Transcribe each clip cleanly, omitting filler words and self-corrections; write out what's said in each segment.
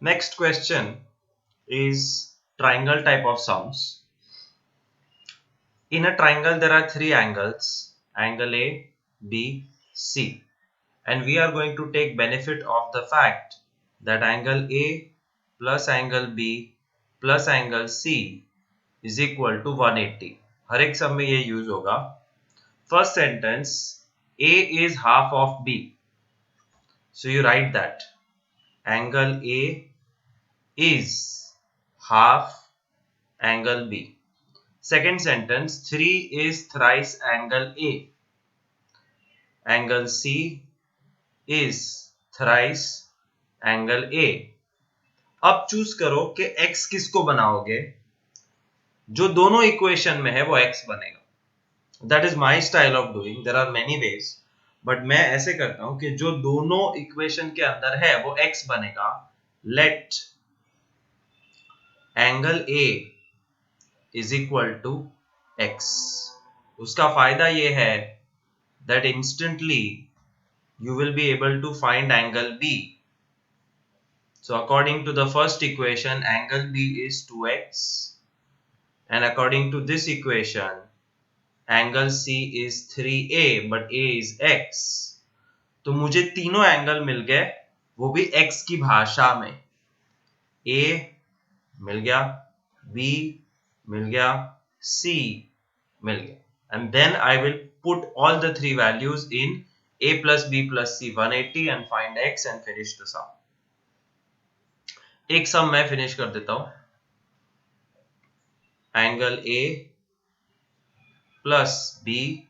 Next question is triangle type of sums. In a triangle, there are three angles, angle A, B, C. And we are going to take benefit of the fact that angle A plus angle B plus angle C is equal to 180. हर एक सब में ये use होगा. First sentence, A is half of B. So you write that. Angle A is half angle B. Second sentence, 3 is thrice angle A. Angle C is thrice angle A. अब choose करो कि x किसको बनाओगे. जो दोनों equation में है वो x बनेगा. That is my style of doing. There are many ways. But मैं ऐसे करता हूं कि जो दोनों इक्वेशन के अंदर है वो x बनेगा. Let angle A is equal to x. उसका फायदा ये है that instantly you will be able to find angle B. So according to the first equation, angle B is 2x, and according to this equation, angle C is 3a, but a is x. तो मुझे तीनों angle मिल गए, वो भी x की भाषा में. A मिल गया, B मिल गया, C मिल गया, and then I will put all the three values in a plus b plus c 180 and find x and finish the sum. एक सम मैं फिनिश कर देता हूं. Angle A plus B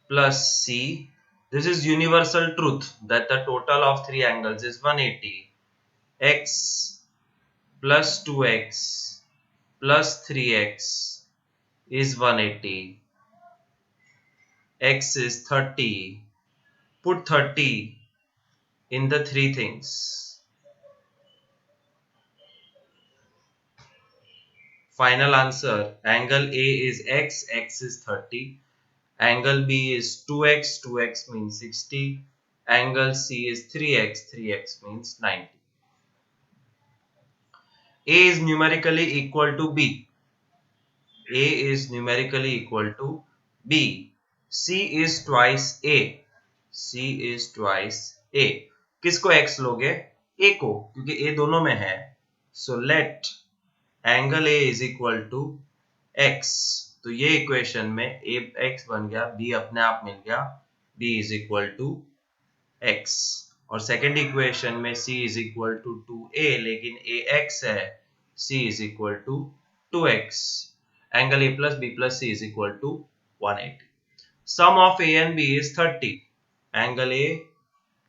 plus C. This is universal truth that the total of three angles is 180. X plus 2x plus 3x is 180. X is 30. Put 30 in the three things. Final answer, angle A is x, x is 30. Angle B is 2x, 2x means 60. Angle C is 3x, 3x means 90. A is numerically equal to B. A is numerically equal to B. C is twice A. C is twice A. किसको x लोगे? A को, क्योंकि A दोनों में है. So let angle A is equal to x. तो ये equation में a x बन गया, b अपने आप मिल गया, b is equal to x. और सेकेंड इक्वेशन में c is equal to 2a, लेकिन a x है, c is equal to 2x. Angle a plus b plus c is equal to 180. Sum of a and b is 30. Angle a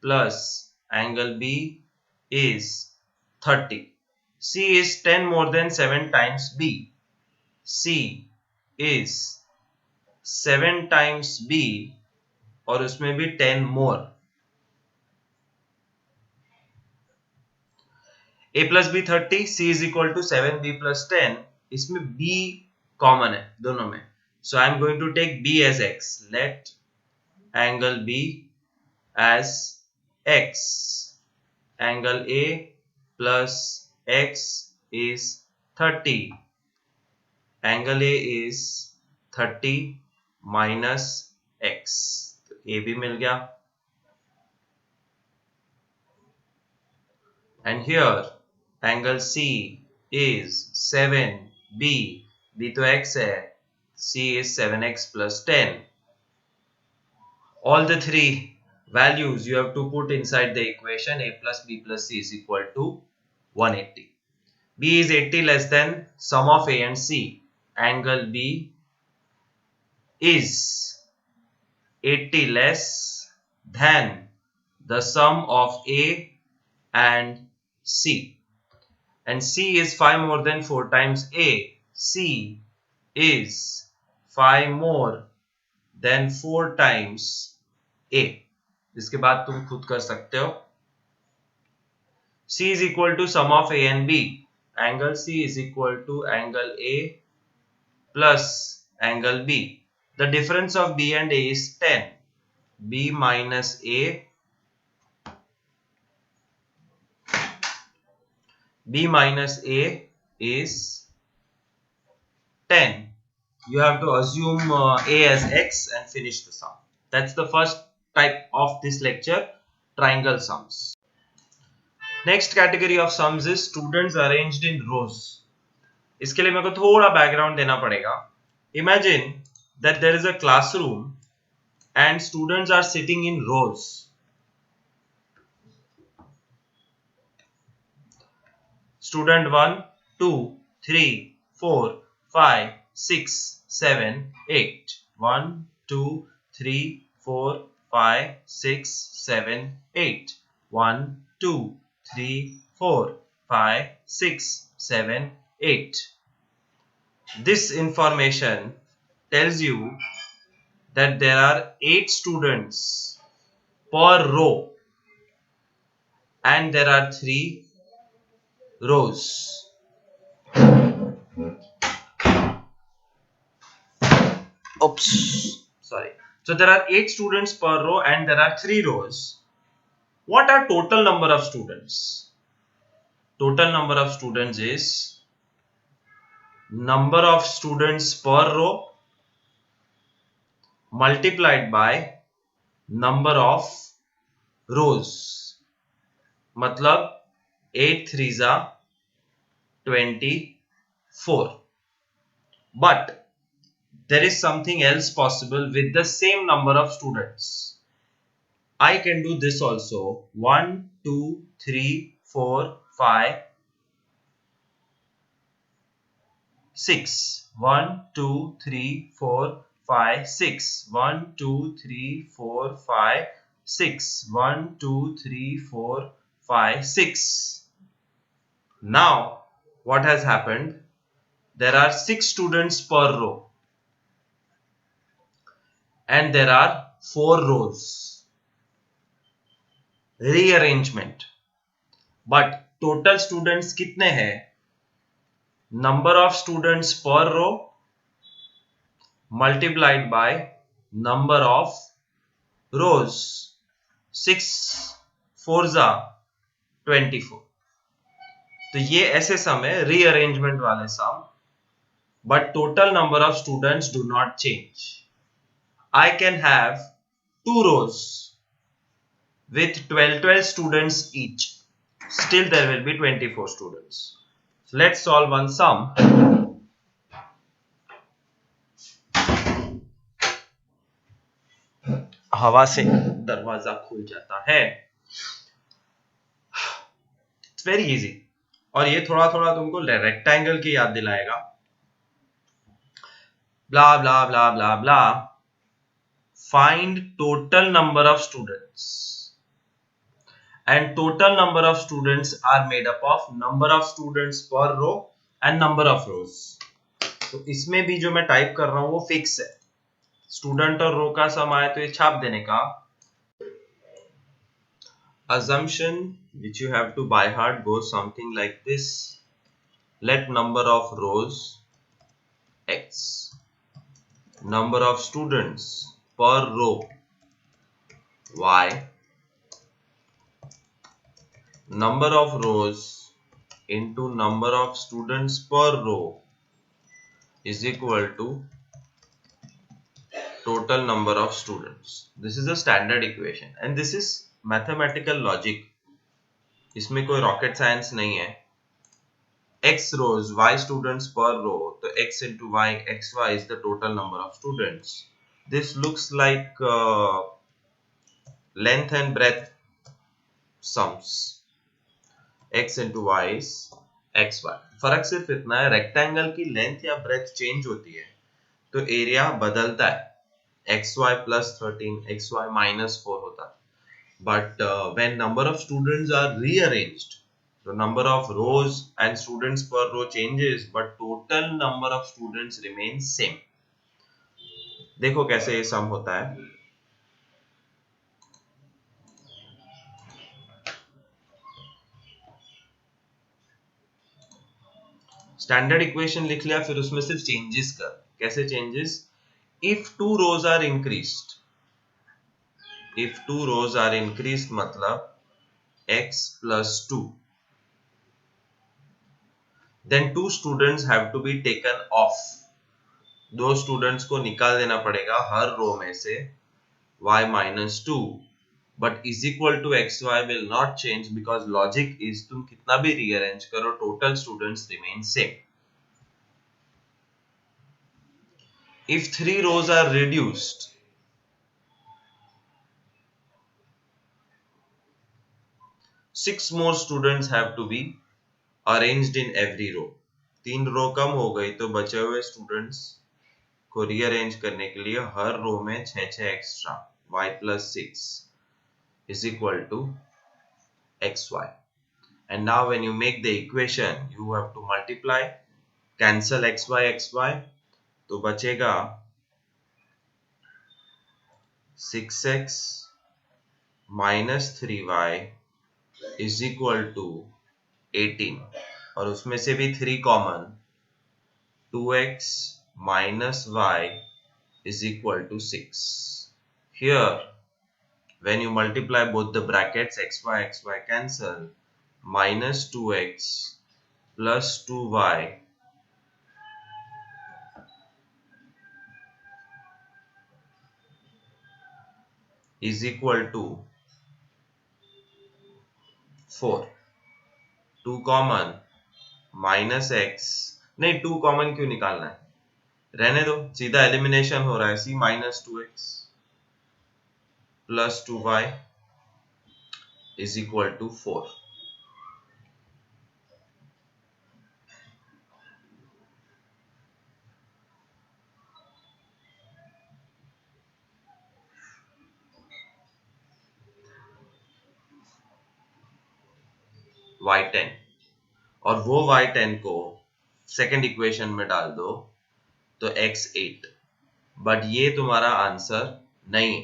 plus angle b is 30. C is 10 more than 7 times B. C is 7 times B और उसमें भी 10 more. A plus B 30, C is equal to 7B plus 10. इसमें B common है दोनों में. So I am going to take B as x. Let angle B as x. Angle A plus x is 30. Angle A is 30 minus x. तो A भी मिल गया. And here angle C is 7b. B तो x है. C is 7x plus 10. All the three values you have to put inside the equation. A plus B plus C is equal to 180. B is 80 less than sum of A and C. Angle B is 80 less than the sum of A and C. And C is 5 more than 4 times A. C is 5 more than 4 times A. इसके बाद तुम खुद कर सकते हो. C is equal to sum of A and B. Angle C is equal to angle A plus angle B. The difference of B and A is 10. B minus A b minus a is 10. You have to assume a as x and finish the sum. That's the first type of this lecture, triangle sums. Next category of sums is students arranged in rows. इसके लिए मेरे को थोड़ा background देना पड़ेगा. Imagine that there is a classroom and students are sitting in rows. Student 1, 2, 3, 4, 5, 6, 7, 8. 1, 2, 3, 4, 5, 6, 7, 8. 1, 2, 3, 4, 5, 6, 7, 8. This information tells you that there are 8 students per row and there are 3 rows. Oops, sorry. So there are 8 students per row and there are 3 rows. What are total number of students? Total number of students is number of students per row multiplied by number of rows. मतलब 8 3s are 24. But there is something else possible with the same number of students. I can do this also. 1, 2, 3, 4, 5, 6. 1, 2, 3, 4, 5, 6. 1, 2, 3, 4, 5, 6. 1, 2, 3, 4, 5, 6. Now, what has happened? There are 6 students per row. And there are 4 rows. Rearrangement. But total students कितने हैं? Number of students per row multiplied by number of rows. 6 4s are 24. तो ये ऐसे सम है rearrangement वाले सम. But total number of students do not change. I can have 2 rows with 12 students each. Still there will be 24 students. So let's solve one sum. हवा से दरवाजा खुल जाता है. It's very easy. और ये थोड़ा थोड़ा तुमको रेक्टेंगल की याद दिलाएगा. Blah blah blah blah blah. Find total number of students. And total number of students are made up of number of students per row and number of rows. तो इसमें भी जो मैं टाइप कर रहा हूं वो फिक्स है. स्टूडेंट और रो का सम आए तो ये छाप देने का. Assumption which you have to by heart goes something like this. Let number of rows x, number of students per row y, number of rows into number of students per row is equal to total number of students. This is a standard equation and this is mathematical logic. इसमें कोई rocket science नहीं है. X rows, y students per row, तो x into y, xy is the total number of students. This looks like length and breadth sums. X into y is xy. फर्क सिर्फ इतना है, rectangle की length या breath change होती है तो एरिया बदलता है. xy plus 13, xy minus 4 होता है. But when number of students are rearranged, the number of rows and students per row changes, but total number of students remains same. देखो कैसे ये सम होता है. स्टैंडर्ड इक्वेशन लिख लिया, फिर उसमें सिर्फ चेंजेस कर. कैसे changes? If 2 rows are increased, if 2 rows are increased मतलब x plus 2 then 2 students have to be taken off. 2 students को निकाल देना पड़ेगा हर रो में से y minus 2, but is equal to xy will not change because logic is तुम कितना भी rearrange करो total students remain same. If 3 rows are reduced, six more students have to be arranged in every row. 3 रो कम हो गई तो बचे हुए students को रीअरेंज करने के लिए हर रो में 6 extra y plus 6 is equal to xy. And now when you make the equation, you have to multiply, cancel xy, तो बचेगा 6x minus 3y is equal to 18, और उसमें से भी 3 common, 2x minus y is equal to 6. Here when you multiply both the brackets, xy cancel, minus 2x plus 2y is equal to 4. 2 common, minus x, नहीं 2 common क्यों निकालना है, रहने दो, सीधा एलिमिनेशन हो रहा है, c minus 2x plus 2y is equal to 4. y10, और वो y10 को सेकेंड इक्वेशन में डाल दो तो x8, बट ये तुम्हारा आंसर नहीं.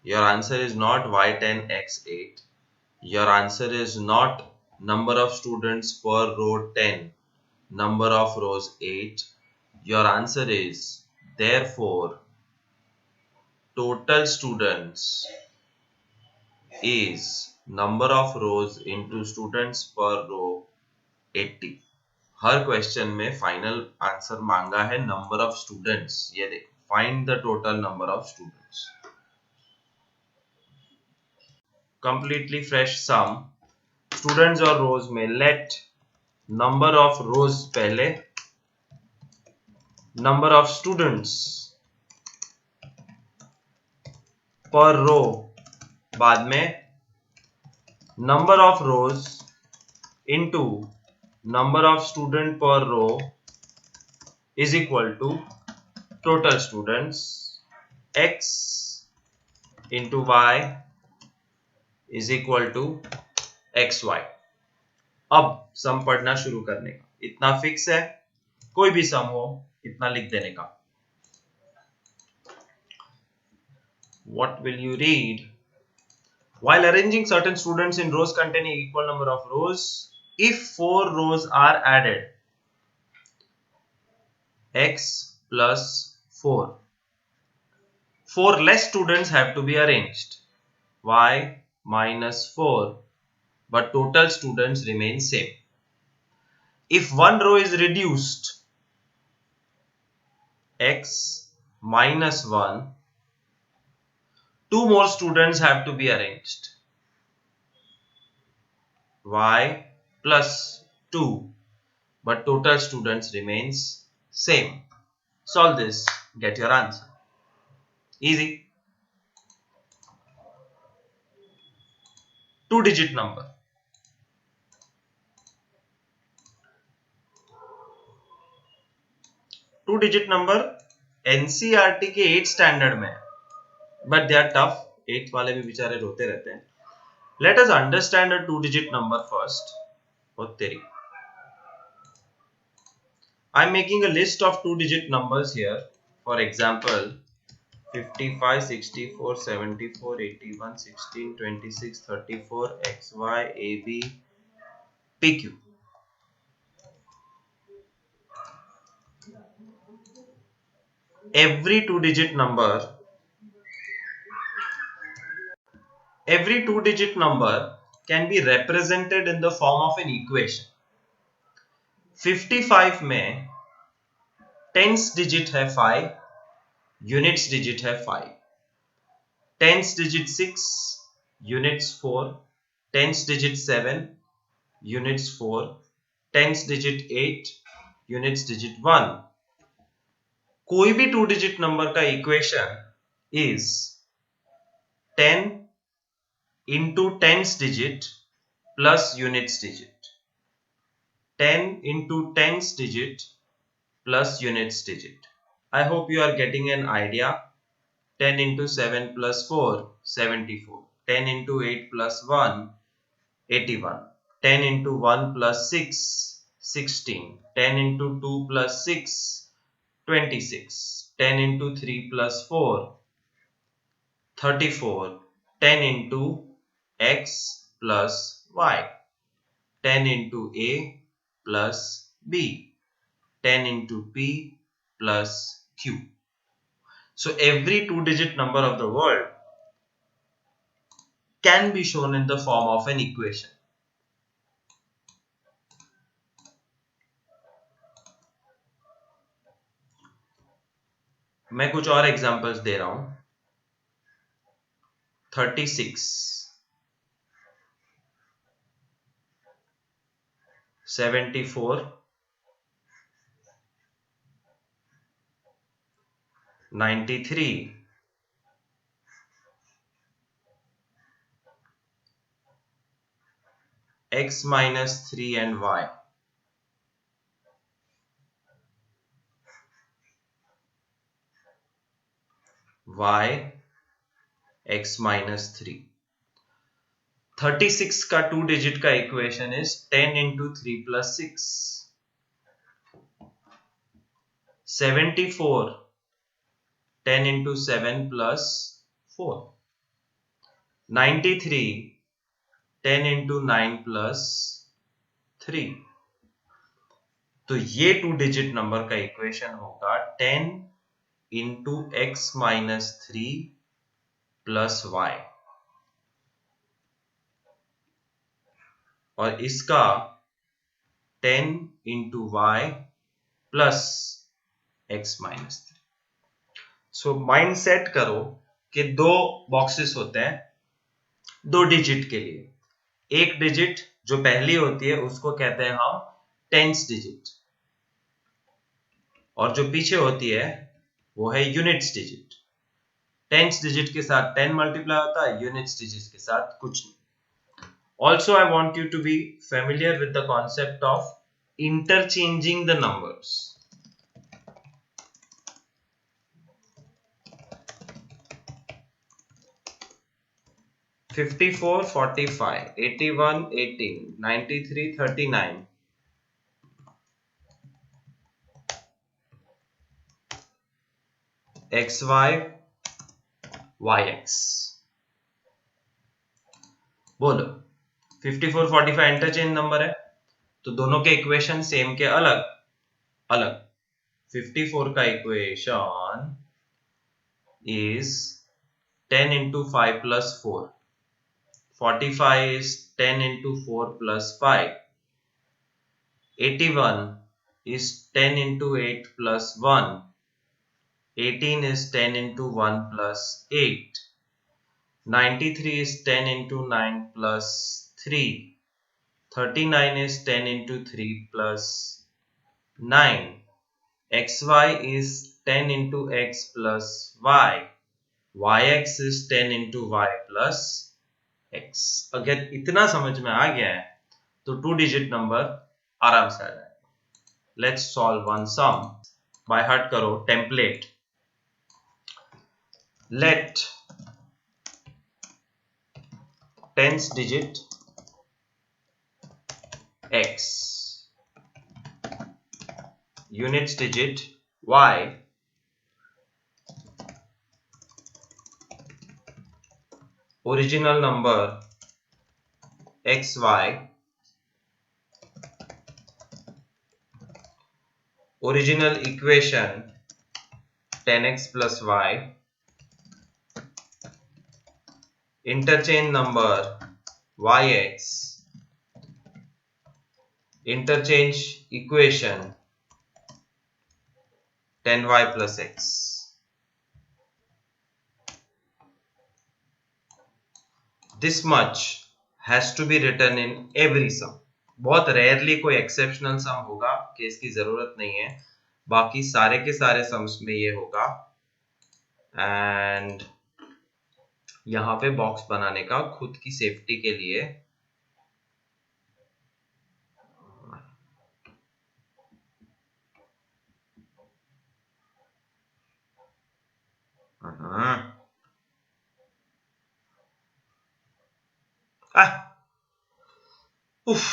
Your answer is not y10 x8. Your answer is not number of students per row 10, number of rows 8. Your answer is therefore total students is number of rows into students per row 80. हर question में final answer मांगा है number of students. ये देखो, find the total number of students. Completely fresh sum, students और rows में let number of रोज पहले, number of students पर रो बाद में, number of rows into number of student per row is equal to total students, x into y is equal to xy. अब सम पढ़ना शुरू करने का, इतना फिक्स है, कोई भी सम हो इतना लिख देने का. What will you read? While arranging certain students in rows containing equal number of rows, if 4 rows are added, x plus 4, 4 less students have to be arranged, y minus 4, but total students remain same. If one row is reduced, x minus 1, 2 more students have to be arranged, y plus 2, but total students remains same. Solve this, get your answer. Easy. 2-digit number. To-digit number NCERT के 8th standard में, but they are tough. 8th वाले भी बेचारे रोते रहते हैं. Let us understand a 2-digit number first. और तेरी, I am making a list of 2-digit numbers here. For example, 55, 64, 74, 81, 16, 26, 34, XY, AB, PQ. Every 2-digit number can be represented in the form of an equation. 55 में tens digit है 5, units digit है 5, tens digit 6, units 4, tens digit 7, units 4, tens digit 8, units digit 1. कोई भी 2 digit number का equation is 10 into tens digit plus units digit. 10 into tens digit plus units digit. I hope you are getting an idea. 10 into 7 plus 4, 74. 10 into 8 plus 1, 81. 10 into 1 plus 6, 16. 10 into 2 plus 6, 26. 10 into 3 plus 4, 34. 10 into x plus y. 10 into a plus b. 10 into p plus q. So every 2-digit number of the world can be shown in the form of an equation. मैं कुछ और examples दे रहा हूं. 36, 74, 93, x minus 3 and y. y x minus 3. 36 का 2 digit का equation is 10 into 3 plus 6. 74, 10 into 7 plus 4. 93, 10 into 9 plus 3. तो ये 2 digit number का इक्वेशन होगा 10 into x minus 3 plus y. और इसका 10 into y plus x minus 3. So mind set करो कि 2 बॉक्सेस होते हैं 2 डिजिट के लिए. एक डिजिट जो पहली होती है उसको कहते हैं हम टेंस डिजिट, और जो पीछे होती है वो है यूनिट्स डिजिट. टेंस डिजिट के साथ 10 मल्टीप्लाई होता है, यूनिट्स डिजिट के साथ कुछ नहीं. Also, I want you to be familiar with the concept of interchanging the numbers. (54, 45, 81, 18, 93, 39. XY, YX. बोलो 54, 45 इंटरचेंज नंबर है तो दोनों के इक्वेशन सेम के अलग अलग. 54 का equation is 10 into 5 plus 4. 45 is 10 into 4 plus 5. 81 is 10 into 8 plus 1. 18 is 10 into 1 plus 8. 93 is 10 into 9 plus 3. 39 is 10 into 3 plus 9. XY is 10 into x plus y. YX is 10 into y plus x. अगर इतना समझ में आ गया है तो 2 digit number आराम से आ जाएगा. Let's solve one sum. By heart करो template. Let tens digit x, units digit y, original number xy, original equation 10x plus y, interchange number yx, interchange equation 10y plus x. This much has to be written in every sum. बहुत rarely कोई exceptional सम होगा कि इसकी जरूरत नहीं है, बाकी सारे के सारे सम्स में ये होगा. एंड यहाँ पे बॉक्स बनाने का खुद की सेफ्टी के लिए उफ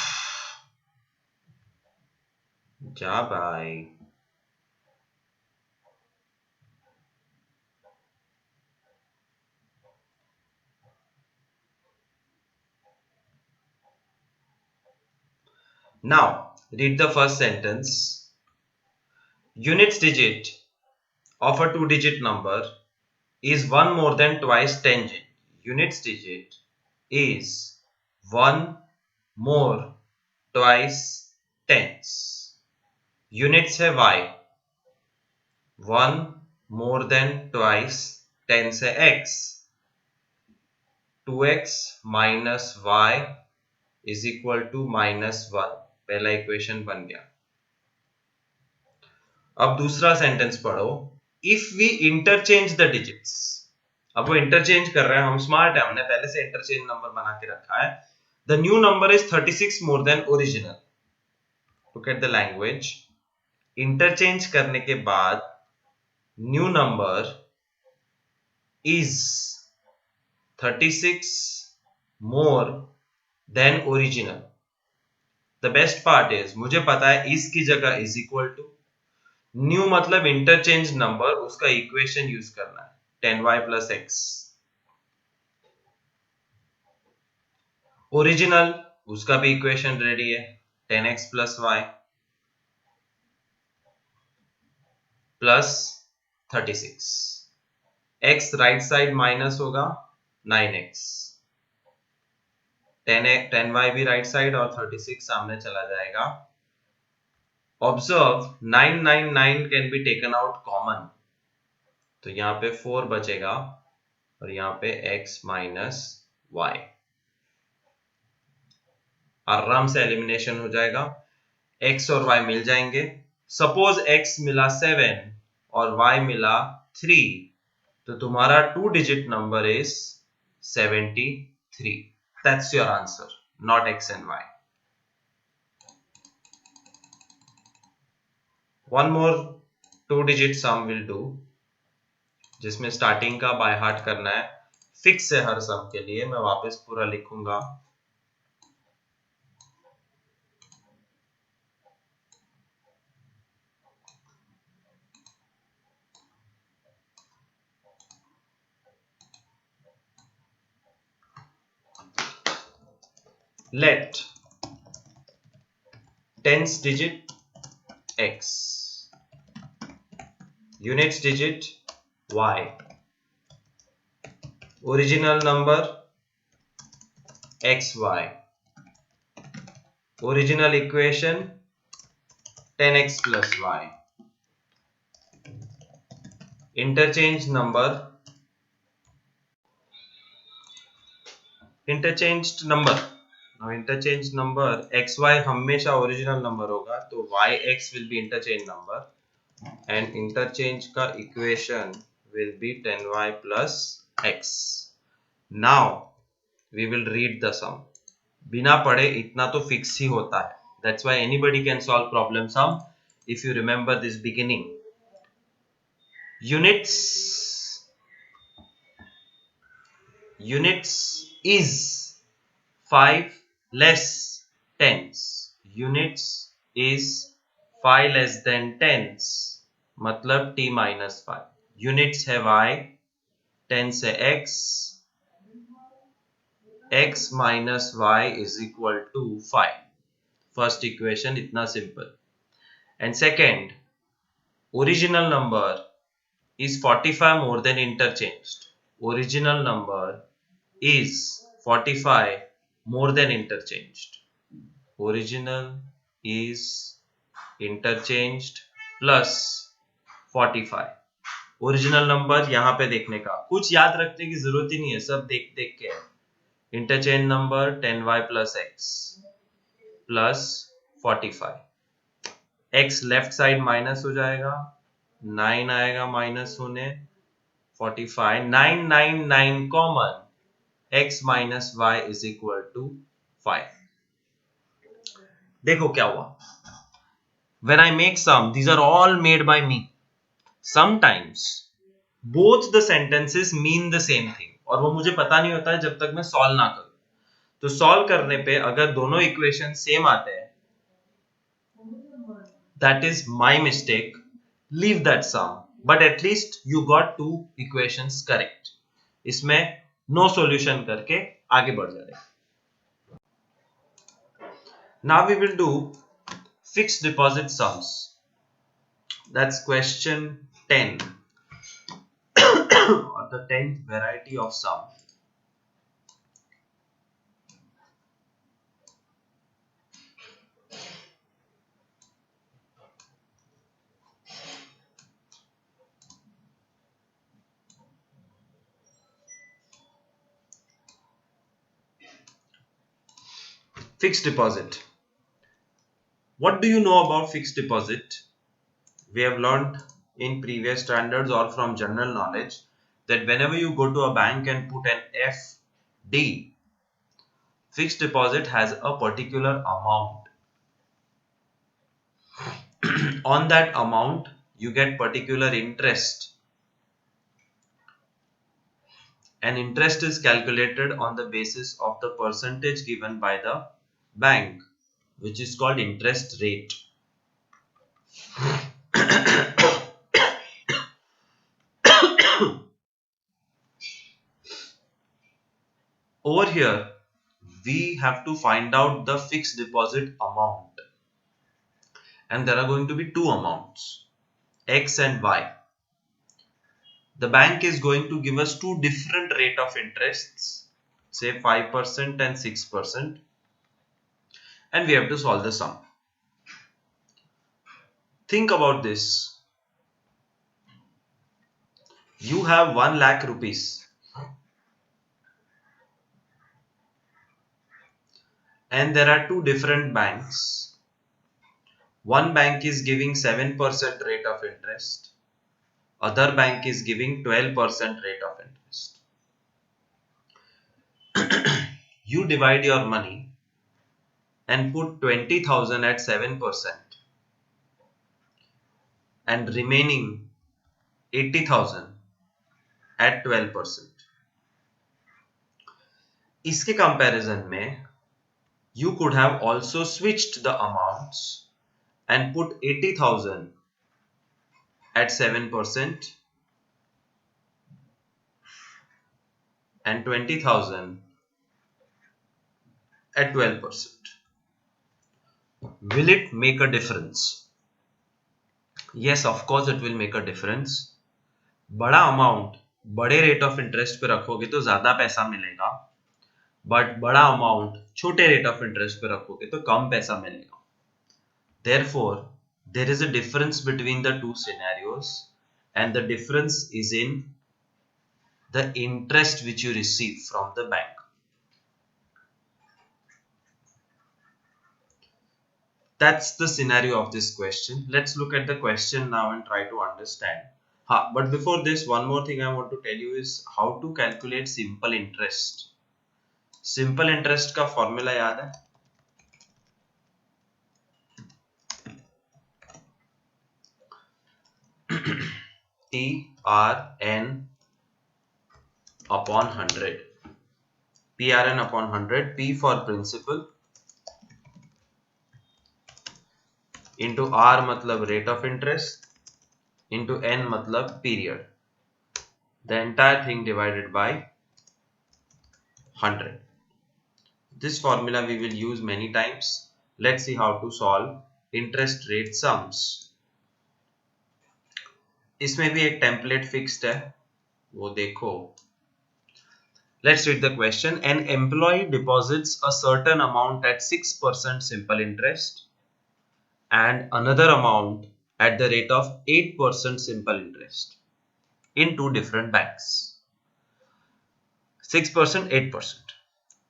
जा भाई. Now read the first sentence. Units digit of a two-digit number is 1 more than twice tangent. Units digit is 1 more twice tens. Units है y. 1 more than twice tens है x. 2x minus y is equal to -1. पहला equation बन गया. अब दूसरा sentence पढ़ो. If we interchange the digits. अब वो इंटरचेंज कर रहे हैं, हम स्मार्ट है, हमने पहले से इंटरचेंज नंबर बना के रखा है. The new number is 36 more than original. Look at the language. Interchange करने के बाद new number is 36 more than original. The best part is, मुझे पता है इस की जगह इज इक्वल टू. न्यू मतलब इंटरचेंज नंबर, उसका इक्वेशन यूज करना है 10y plus x. ओरिजिनल उसका भी इक्वेशन रेडी है 10x plus y plus 36. x right side minus होगा 9x. 10y भी राइट साइड और 36 सामने चला जाएगा. Observe 999 can be taken out common, तो यहाँ पे 4 बचेगा और यहाँ पे x माइनस वाई. आराम से एलिमिनेशन हो जाएगा. x और y मिल जाएंगे. सपोज x मिला 7 और y मिला 3, तो तुम्हारा 2 digit number is 73. That's your answer, not x and y. One more 2 digit some will do, जिसमें स्टार्टिंग का बाय हार्ट करना है. फिक्स है हर सम के लिए, मैं वापस पूरा लिखूंगा. Let tens digit x, units digit y, original number xy, original equation 10x plus y, interchange number, interchanged number. Now interchange number xy हमेशा ओरिजिनल नंबर होगा, तो yx will be interchange number and interchange का equation will be 10y plus x. Now we will read the sum. बिना पढ़े इतना तो fix ही होता है. That's why anybody can solve problem sum if you remember this beginning. Units is 5 less tens. Units is 5 less than tens, मतलब t minus 5. Units है y, tens है x, x minus y is equal to 5. First equation इतना simple. And second, original number is 45 more than interchanged. Original number is 45 more than interchanged. Original is interchanged plus 45. Original number यहाँ पे देखने का, कुछ याद रखने की जरूरत ही नहीं है, सब देख देख के है. Interchange number 10y plus x plus 45. x left side minus हो जाएगा, 9 आएगा माइनस होने, 45, 9 common, x minus y is equal to 5. देखो क्या हुआ. When I make sum, these are all made by me. Sometimes both the sentences mean the same thing, और वो मुझे पता नहीं होता है जब तक मैं सॉल्व ना करूं. तो सॉल्व करने पे अगर दोनों इक्वेशन सेम आते हैं, that is my mistake, leave that sum, but at least you got two equations correct. इसमें no solution करके आगे बढ़ जाएगा. Now we will do fixed deposit sums. That's question 10 or the 10th variety of sum. Fixed deposit. What do you know about fixed deposit? We have learned in previous standards or from general knowledge that whenever you go to a bank and put an FD, fixed deposit has a particular amount. On that amount, you get particular interest. And interest is calculated on the basis of the percentage given by the bank, which is called interest rate. Over here, we have to find out the fixed deposit amount. And there are going to be two amounts, X and Y. The bank is going to give us two different rate of interests, say 5% and 6%. And we have to solve the sum. Think about this. You have 1 lakh rupees. And there are two different banks. One bank is giving 7% rate of interest. Other bank is giving 12% rate of interest. You divide your money and put 20,000 at 7% and remaining 80,000 at 12%. इसके comparison में you could have also switched the amounts and put 80,000 at 7% and 20,000 at 12%. Will it make a difference? Yes, of course it will make a difference. बड़ा amount बड़े rate of interest पे रखोगे तो ज्यादा पैसा मिलेगा, बट बड़ा अमाउंट छोटे रेट ऑफ इंटरेस्ट पे रखोगे तो कम पैसा मिलेगा. Therefore, there is a difference between the two scenarios, and the difference is in the interest which you receive from the bank. That's the scenario of this question. Let's look at the question now and try to understand. But before this, one more thing I want to tell you is how to calculate simple interest. Simple interest का formula याद है? TRN upon 100. PRN upon 100. P for principal into R मतलब rate of interest into N मतलब period. The entire thing divided by 100. This formula we will use many times. Let's see how to solve interest rate sums. इसमें भी एक template fixed है, वो देखो. Let's read the question. An employee deposits a certain amount at 6% simple interest and another amount at the rate of 8% simple interest in two different banks. 6%, 8%.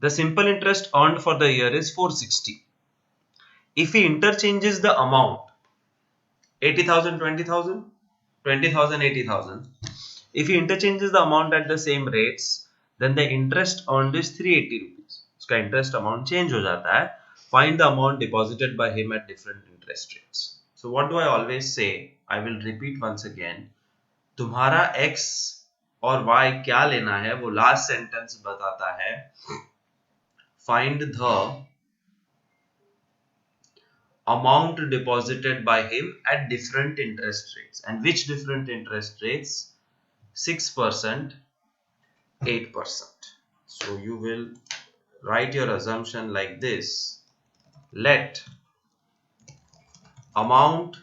The simple interest earned for the year is 460. If he interchanges the amount 80,000, 20,000, 20,000, 80,000, if he interchanges the amount at the same rates, then the interest earned is 380 rupees. उसका interest amount change हो जाता है. Find the amount deposited by him at different interest rates. So what do I always say? I will repeat once again. तुम्हारा x और y क्या लेना है वो last sentence बताता है. Find the amount deposited by him at different interest rates. And which different interest rates? 6%, 8%. So you will write your assumption like this. Let amount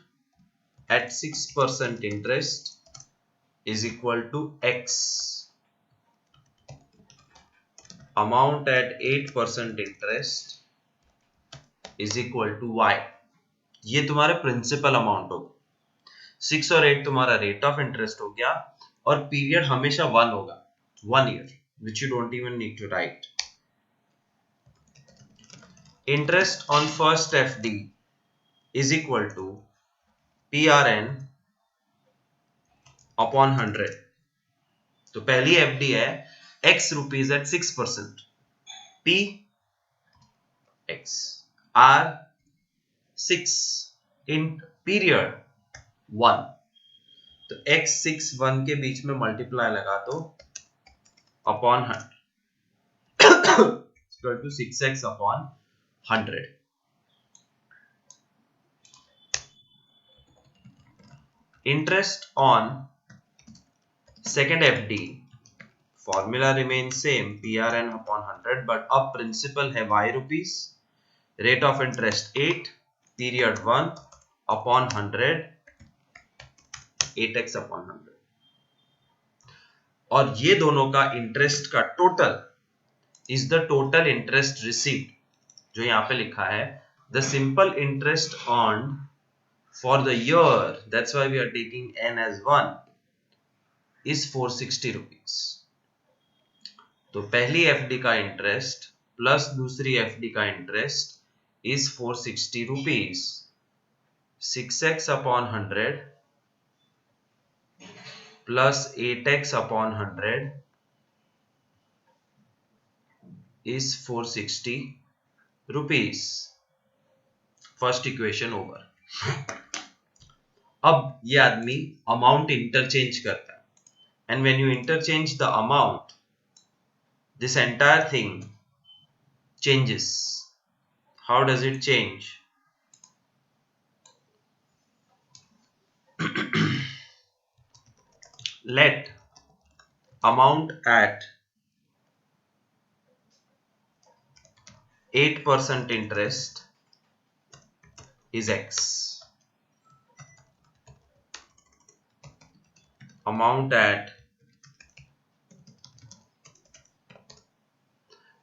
at 6% interest is equal to x. Amount at 8% interest is equal to y. ये तुम्हारे principal amount होगा. 6 और 8 तुम्हारा rate of interest हो गया और period हमेशा 1 होगा, 1 year, which you don't even need to write. Interest on first FD is equal to PRN upon 100. तो पहली FD है x rupees at 6%, P x R 6 in period 1. तो x 6 1 के बीच में मल्टीप्लाई लगा तो upon 100 equal to 6x upon 100. Interest on second FD formula remains same, PRN upon 100, but अब principal है y rupees, rate of interest 8, period 1 upon 100, 8x upon 100. और ये दोनों का इंटरेस्ट का total is the total interest received, जो यहां पे लिखा है the simple interest earned for the year, that's why we are taking n as 1, is 460 rupees. तो पहली एफडी का इंटरेस्ट प्लस दूसरी एफडी का interest is 460 rupees. 6x upon 100 plus 8x upon 100 is 460 rupees. First equation over. अब ये आदमी amount interchange करता है, and when you interchange the amount, this entire thing changes. How does it change? Let amount at 8% interest is x. Amount at,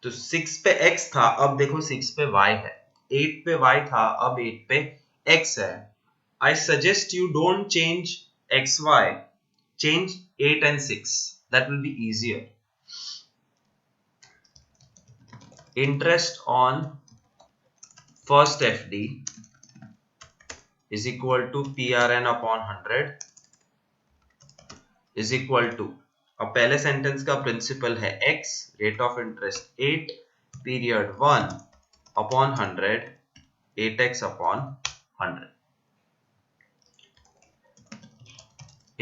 तो 6 पे x था, अब देखो 6 पे y है, 8 पे y था, अब 8 पे x है. I suggest you don't change xy, change 8 and 6. That will be easier. Interest on first FD is equal to PRN upon 100 is equal to, अब पहले सेंटेंस का प्रिंसिपल है x, rate of interest 8, period 1 upon 100, 8x upon 100.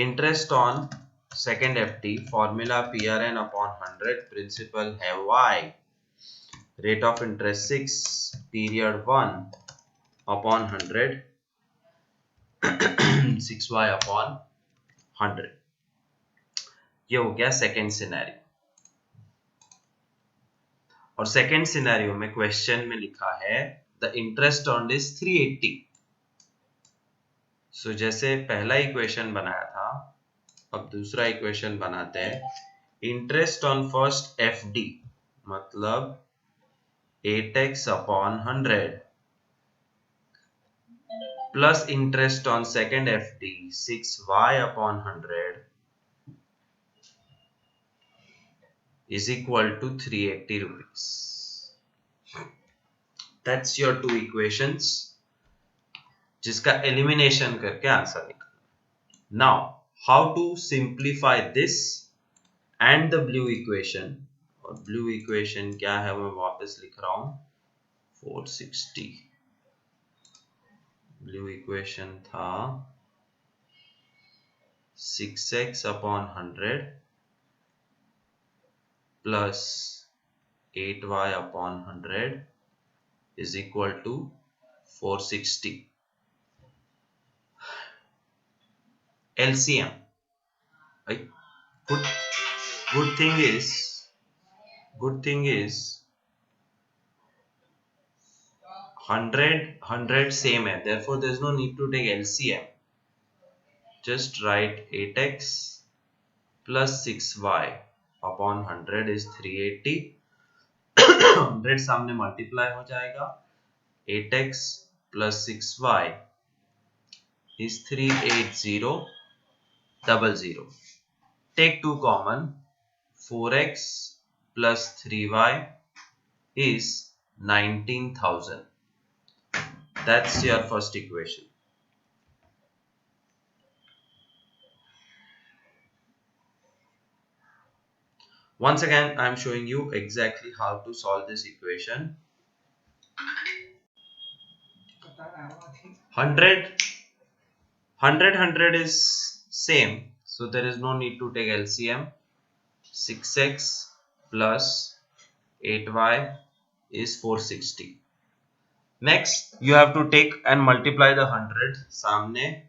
Interest on second FD formula PRN upon 100, principal है y, rate of interest 6, period 1 upon 100, 6y upon 100. ये हो गया second scenario. और second scenario में क्वेश्चन में लिखा है the interest earned is 380. So जैसे पहला इक्वेशन बनाया था, अब दूसरा इक्वेशन बनाते हैं. इंटरेस्ट ऑन फर्स्ट FD मतलब 8x upon 100 plus interest on second FD 6y upon 100 is equal to 380 rupees. That's your two equations जिसका elimination करके आंसर निकालना. Now how to simplify this and the blue equation. और blue equation क्या है मैं वापस लिख रहा हूं 460. blue equation था 6x upon 100 plus 8y upon 100 is equal to 460. LCM. Right? Good thing is 100 same है, therefore there is no need to take LCM. Just write 8x plus 6y upon 100 is 380. 100 सामने multiply हो जाएगा. 8x plus 6y is 38000. Take 2 common. 4x plus 3y is 19,000. That's your first equation. Once again, I am showing you exactly how to solve this equation. 100 is same, so there is no need to take LCM. 6x plus 8y is 460. Next, you have to take and multiply the 100. सामने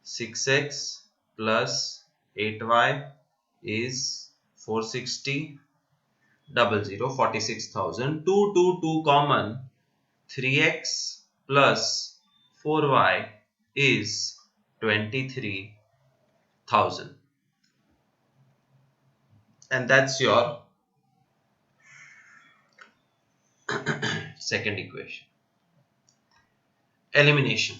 6x plus 8y is 460. 46,000. 2 common. 3x plus 4y is 23,000. And that's your second equation. Elimination.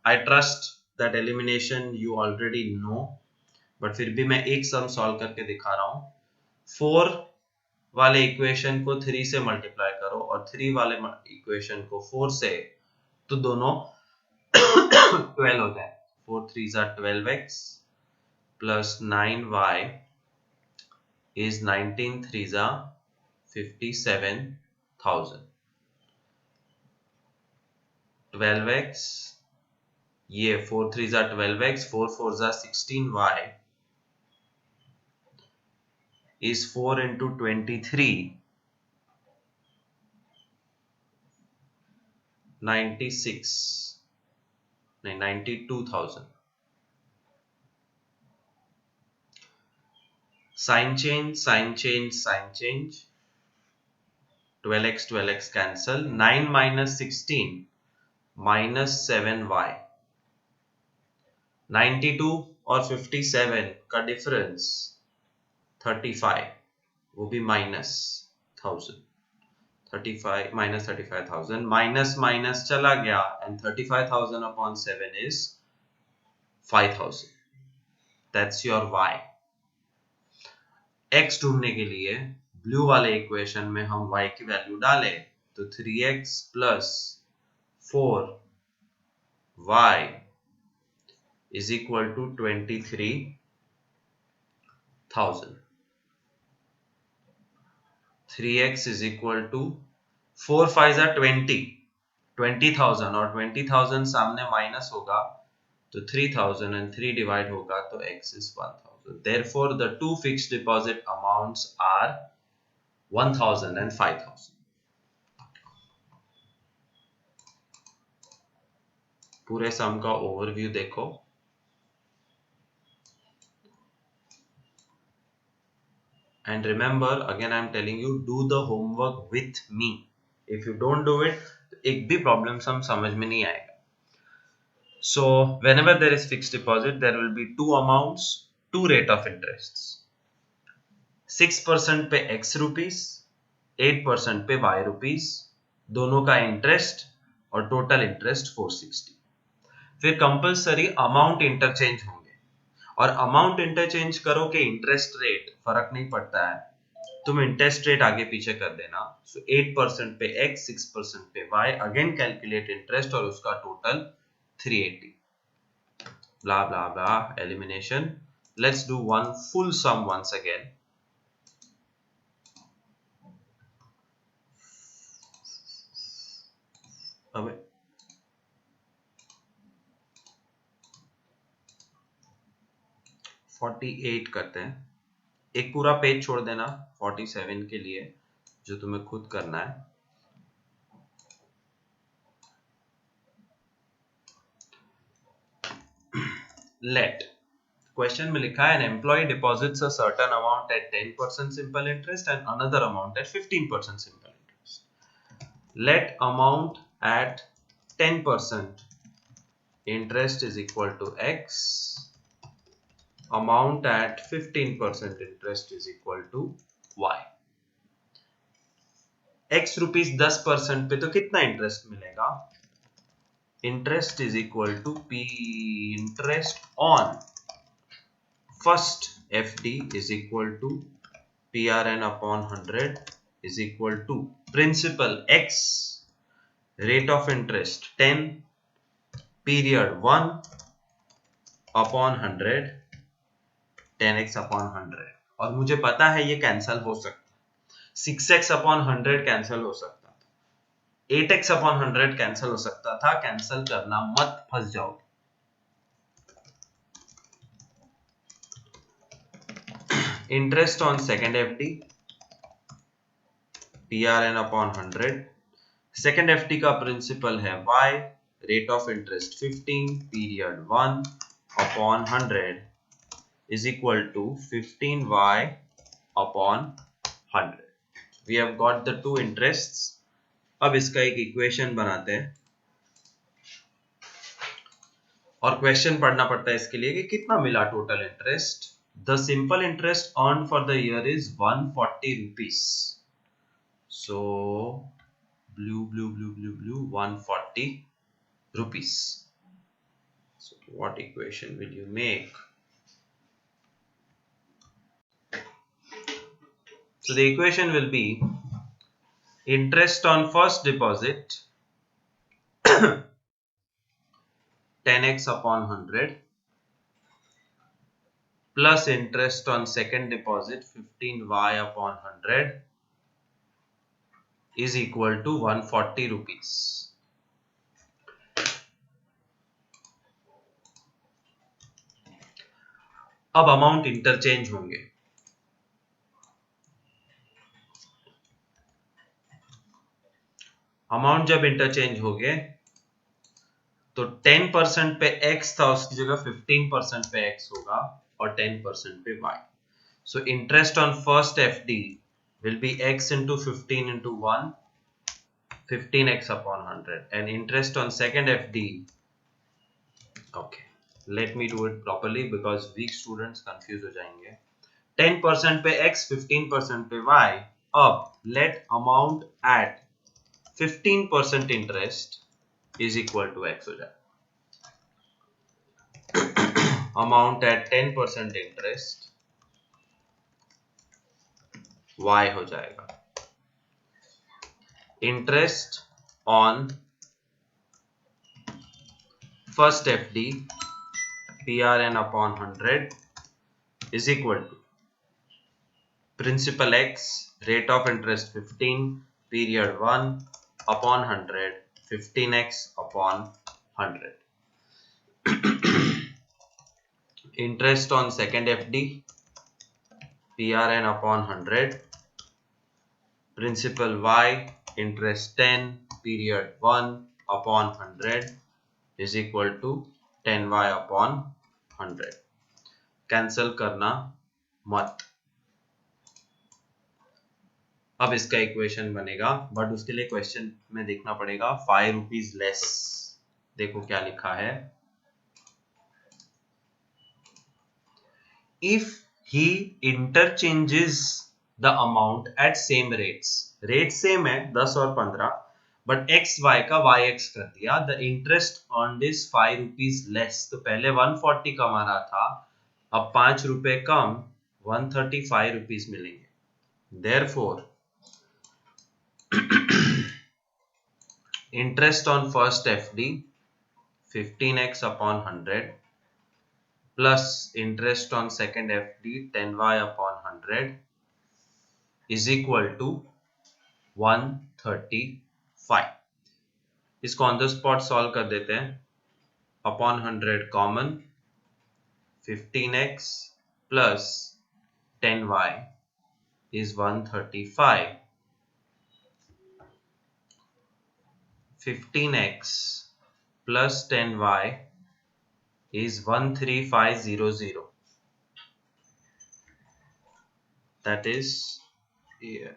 I trust that elimination you already know, but फिर भी मैं एक sum solve करके दिखा रहा हूं. 4 वाले इक्वेशन को 3 से मल्टीप्लाई करो और 3 वाले इक्वेशन को 4 से, तो दोनों 12 हो जाए. 4 3s are 12x plus 9y is 19 3s are 57,000. 12x, ये 4 3s are 12x, 4 4s are 16y is 4 into 23, 92,000. Sign change. 12x cancel. 9 minus 16 minus 7y. 92 और 57 का डिफरेंस 35, वो भी माइनस 1000. 35 minus 35,000. माइनस चला गया and 35,000 upon 7 is 5,000. That's your y. x ढूंढने के लिए ब्लू वाले इक्वेशन में हम y की वैल्यू डालें तो 3x plus 4y is equal to 23,000. 3x is equal to 4 5s are 20,000 और 20,000 सामने माइनस होगा तो 3,000 and 3 डिवाइड होगा तो x is 1,000. Therefore, the two fixed deposit amounts are 1,000 and 5,000. पूरे सम का ओवरव्यू देखो. And remember, again I am telling you, do the homework with me. If you don't do it, एक भी problem some समझ में नहीं आएगा. So whenever there is fixed deposit, there will be two amounts, two rate of interests. 6% पे x rupees, 8% पे y rupees, दोनों का इंटरेस्ट और टोटल इंटरेस्ट 460. फिर कंपलसरी अमाउंट इंटरचेंज होंगे, और अमाउंट इंटरचेंज करो कि इंटरेस्ट रेट फर्क नहीं पड़ता है, तुम इंटरेस्ट रेट आगे पीछे कर देना। सो 8% पे x, 6% पे y, अगेन कैलकुलेट इंटरेस्ट और उसका total 380, blah blah blah, elimination. Let's do one full sum once again. अब 48 करते हैं, एक पूरा पेज छोड़ देना 47 के लिए जो तुम्हें खुद करना है। लेट क्वेश्चन में लिखा है an employee deposits a certain amount at 10% simple interest and another amount at 15% simple interest. Let amount at 10% interest is equal to x, amount at 15% interest is equal to y. x rupees 10% पे तो कितना interest मिलेगा? Interest is equal to p interest on first FD is equal to PRN upon 100 is equal to principal x, rate of interest 10, period 1 upon 100, 10x upon 100, और मुझे पता है ये cancel हो सकता है, 6x upon 100 कैंसल हो सकता था, 8x upon 100 कैंसल हो सकता था, कैंसल करना मत, फंस जाओगे। Interest on second FD PRN upon 100, second FD का प्रिंसिपल है y, rate of interest 15, period 1 upon 100 is equal to 15y upon 100. We have got the two interests. अब इसका एक इक्वेशन बनाते हैं, और क्वेश्चन पढ़ना पड़ता है इसके लिए कि कितना मिला total interest. The simple interest earned for the year is 140 rupees. So blue 140 rupees. So what equation will you make? So the equation will be interest on first deposit 10x upon 100 plus interest on second deposit 15y upon 100 is equal to 140 rupees. अब amount interchange होंगे, amount जब interchange हो गए तो 10% पे x था, उसकी जगह 15% पे x होगा और 10% पे y. So interest on first FD will be x into 15 into 1, 15x upon 100, and interest on second FD, okay, let me do it properly because weak students confuse हो जाएंगे. 10% पे x, 15% पे y. अब let amount at 15% interest is equal to x हो जाए, amount at 10% interest y हो जाएगा. Interest on first FD PRN upon 100 is equal to principal x, rate of interest 15, period 1 upon 100, 15x upon 100. Interest on second FD PRN upon 100, principal y, interest 10, period 1 upon 100 is equal to 10y upon 100. Cancel करना मत। अब इसका equation बनेगा, but उसके लिए question में देखना पड़ेगा 5 रुपीज लेस। देखो क्या लिखा है, if he interchanges the amount at same rates, rate same है 10 और 15, बट एक्स वाई का वाई एक्स कर दिया. The interest on this 5 rupees less. तो पहले 140 कमा रहा था, अब 5 रुपए कम 135 रुपीज मिलेंगे. Therefore interest on first FD 15x upon 100 plus interest on second FD 10y upon 100 is equal to 135. इसको ऑन द स्पॉट सॉल्व कर देते हैं. Upon 100 common, 15x plus 10y is 135. 15x plus 10y is 13500. That is here.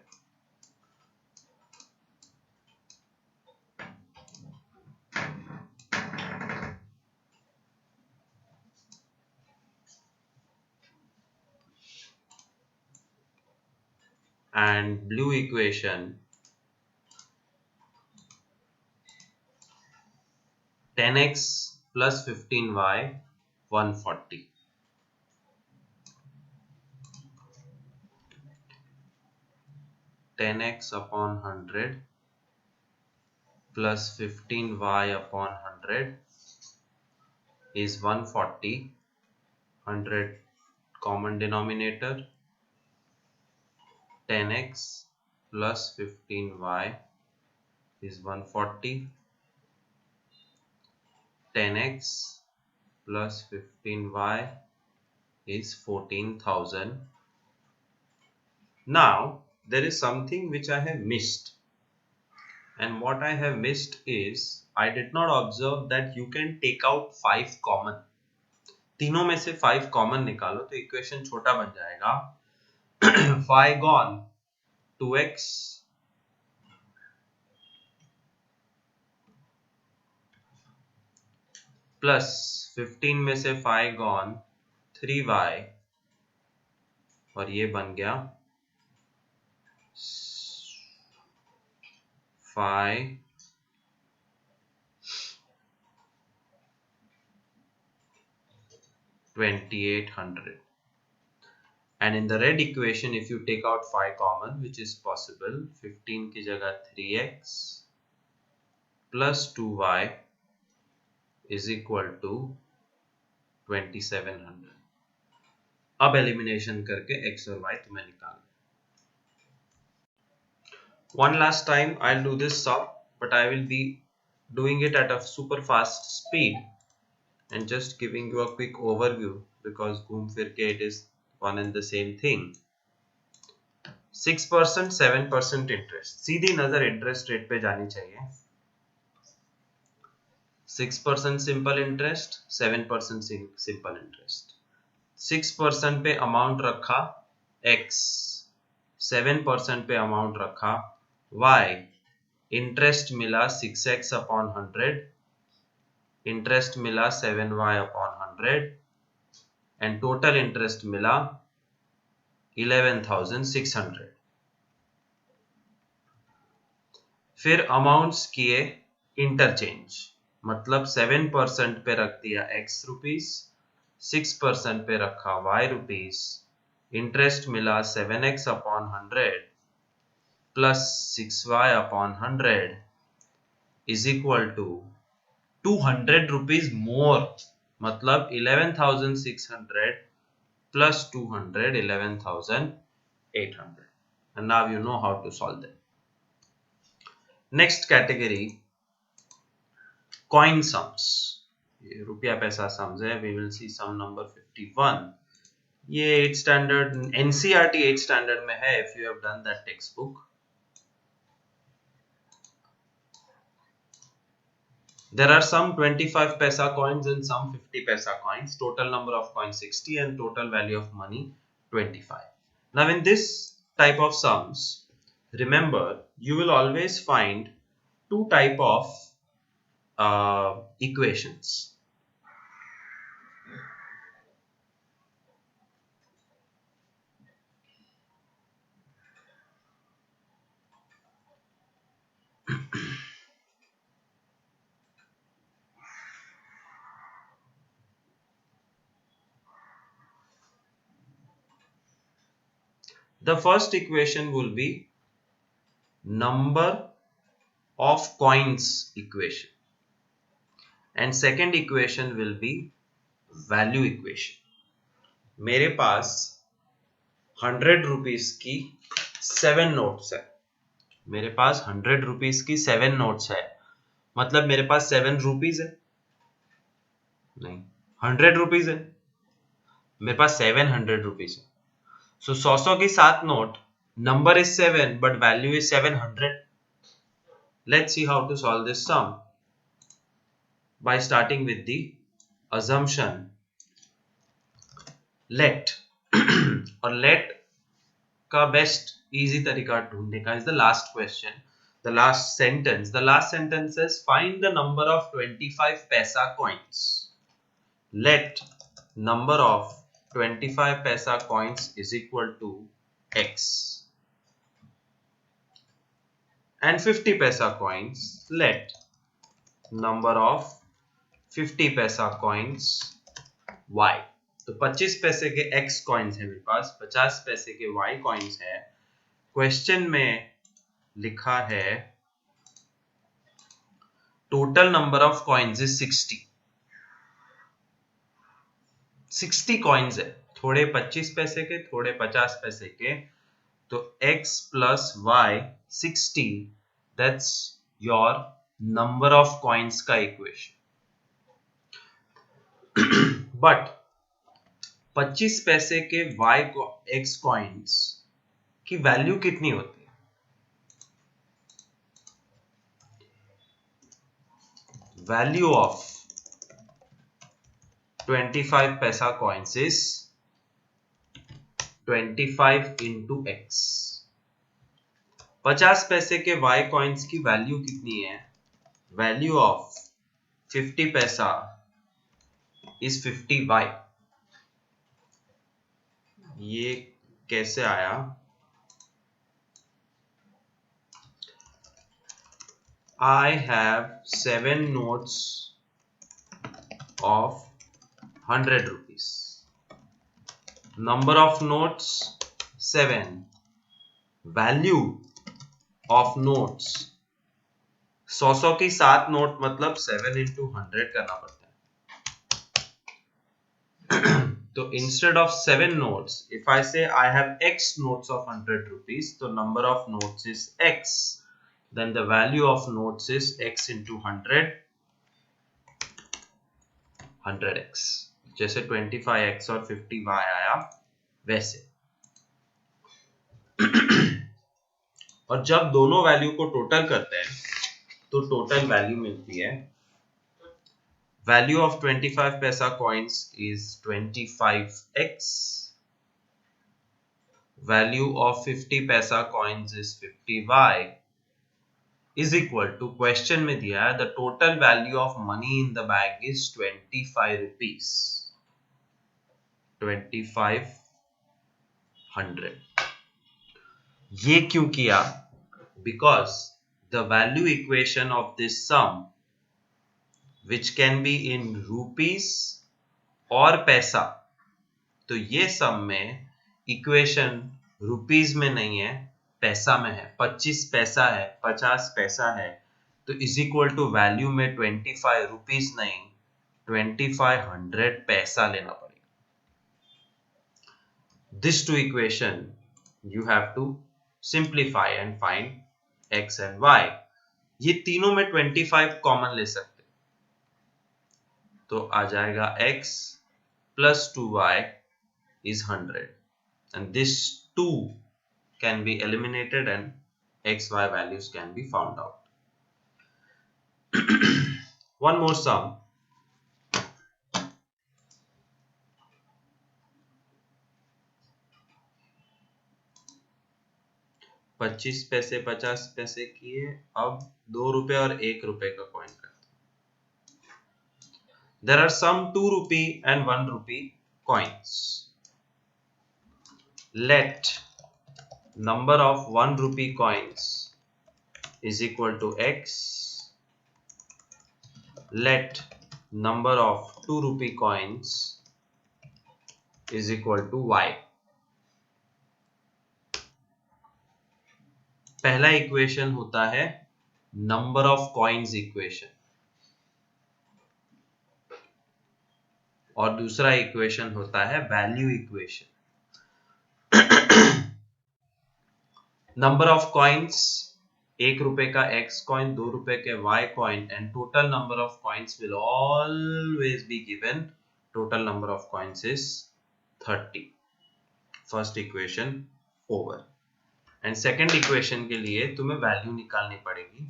And blue equation 10x plus 15y 140. 10x upon 100 plus 15y upon 100 is 140. 100 common denominator. 10x plus 15y is 140. 10x plus 15y is 14,000. Now there is something which I have missed, and what I have missed is I did not observe that you can take out 5 common. तीनों में से 5 common निकालो तो equation छोटा बन जाएगा. 5 gone, 2x plus 15 में से 5 gone, 3y, और ये बन गया 5 2800. And in the red equation, if you take out 5 common, which is possible, 15 की जगह 3x plus 2y is equal to 2700. अब एलिमिनेशन करके x और y तुम्हें निकालना. One last time I'll do this sum, but I will be doing it at a super fast speed and just giving you a quick overview because घूम फिर के it is one and the same thing. 6%, 7% interest. सीधी नजर interest rate पे जानी चाहिए. 6% simple interest, 7% simple interest. 6% पे amount रखा x, 7% पे अमाउंट रखा y. इंटरेस्ट मिला 6x अपॉन 100, इंटरेस्ट मिला 7y upon 100 and total interest मिला 11,600. फिर अमाउंट्स किए इंटरचेंज, मतलब 7% पे रख दिया x रुपीस, 6% पे रखा y रुपीस, इंटरेस्ट मिला 7x upon 100 plus 6y upon 100 is equal to 200 rupees more, मतलब 11,600 plus 200, 11,800. And now you know how to solve them. Next category, coin sums. ये रुपया पैसा sums है. We will see sum number 51. ये 8th standard NCERT 8th standard में है if you have done that textbook. There are some 25 paisa coins and some 50 paisa coins. Total number of coins 60 and total value of money 25. Now in this type of sums, remember you will always find two type of equations. The first equation will be number of coins equation and second equation will be value equation. मेरे पास 100 rupees की 7 notes है. मेरे पास 100 rupees की 7 notes है, मतलब मेरे पास 7 rupees है नहीं, 100 रुपीस है. मेरे पास 700 रुपीस है. सो 100 की 7 note, number is 7 but value is 700. Let's see how to solve this sum by starting with the assumption let. और let का बेस्ट इजी तरीका ढूंढने का is the last question, the last sentence. The last sentence says find the number of 25 paisa coins. Let number of 25 paisa coins is equal to x and 50 paisa coins. Let number of 50 paisa coins y. तो 25 पैसे के x coins है मेरे पास, 50 पैसे के y coins है. Question में लिखा है total number of coins is 60. 60 coins है, थोड़े 25 पैसे के, थोड़े 50 पैसे के. तो x plus y 60, that's your number of coins का इक्वेशन. बट 25 पैसे के y x कॉइन्स की वैल्यू कितनी होती है? वैल्यू ऑफ 25 पैसा कॉइन्स इज 25 into x. 50 पैसे के y कॉइन्स की वैल्यू कितनी है? वैल्यू ऑफ 50 पैसा इज 50y. ये कैसे आया? I have 7 notes of 100 rupees. Number of notes 7. Value of notes 100 की 7 नोट मतलब 7 into 100 करना पड़ता है. तो instead of 7 notes, if I say I have x notes of 100 rupees, so number of notes is x, then the value of notes is x into 100, 100x. जैसे 25x और 50y आया वैसे. और जब दोनों वैल्यू को टोटल करते हैं तो टोटल वैल्यू मिलती है. Value of 25 paisa coins is 25x. Value of 50 paisa coins is 50y. Is equal to, question में दिया है, the total value of money in the bag is 25 rupees. 2500. ये क्यों किया? Because the value equation of this sum, which can be in rupees और पैसा, तो ये सम में इक्वेशन रुपीस में नहीं है, पैसा में है. 25 पैसा है, 50 पैसा है, तो इज इक्वल टू वैल्यू में 25 रुपीस नहीं 2500 पैसा लेना पड़ेगा. This two equation you have to simplify and find x and y. ये तीनों में 25 कॉमन ले सकते, तो आ जाएगा x plus 2y is 100 and this 2 can be eliminated and xy values can be found out. One more sum. पच्चीस पैसे 50 पैसे किए, अब 2 रुपए और 1 रुपए का कॉइन करते. There are some 2 rupee and 1 rupee coins. Let number of 1 rupee coins is equal to x. Let number of 2 rupee coins is equal to y. पहला इक्वेशन होता है नंबर ऑफ कॉइन्स इक्वेशन और दूसरा equation होता है value equation. Number of coins, 1 रुपए का x coin, 2 रुपए के y coin and total number of coins will always be given. Total number of coins is 30। First equation over. And second equation के लिए तुम्हें वैल्यू निकालनी पड़ेगी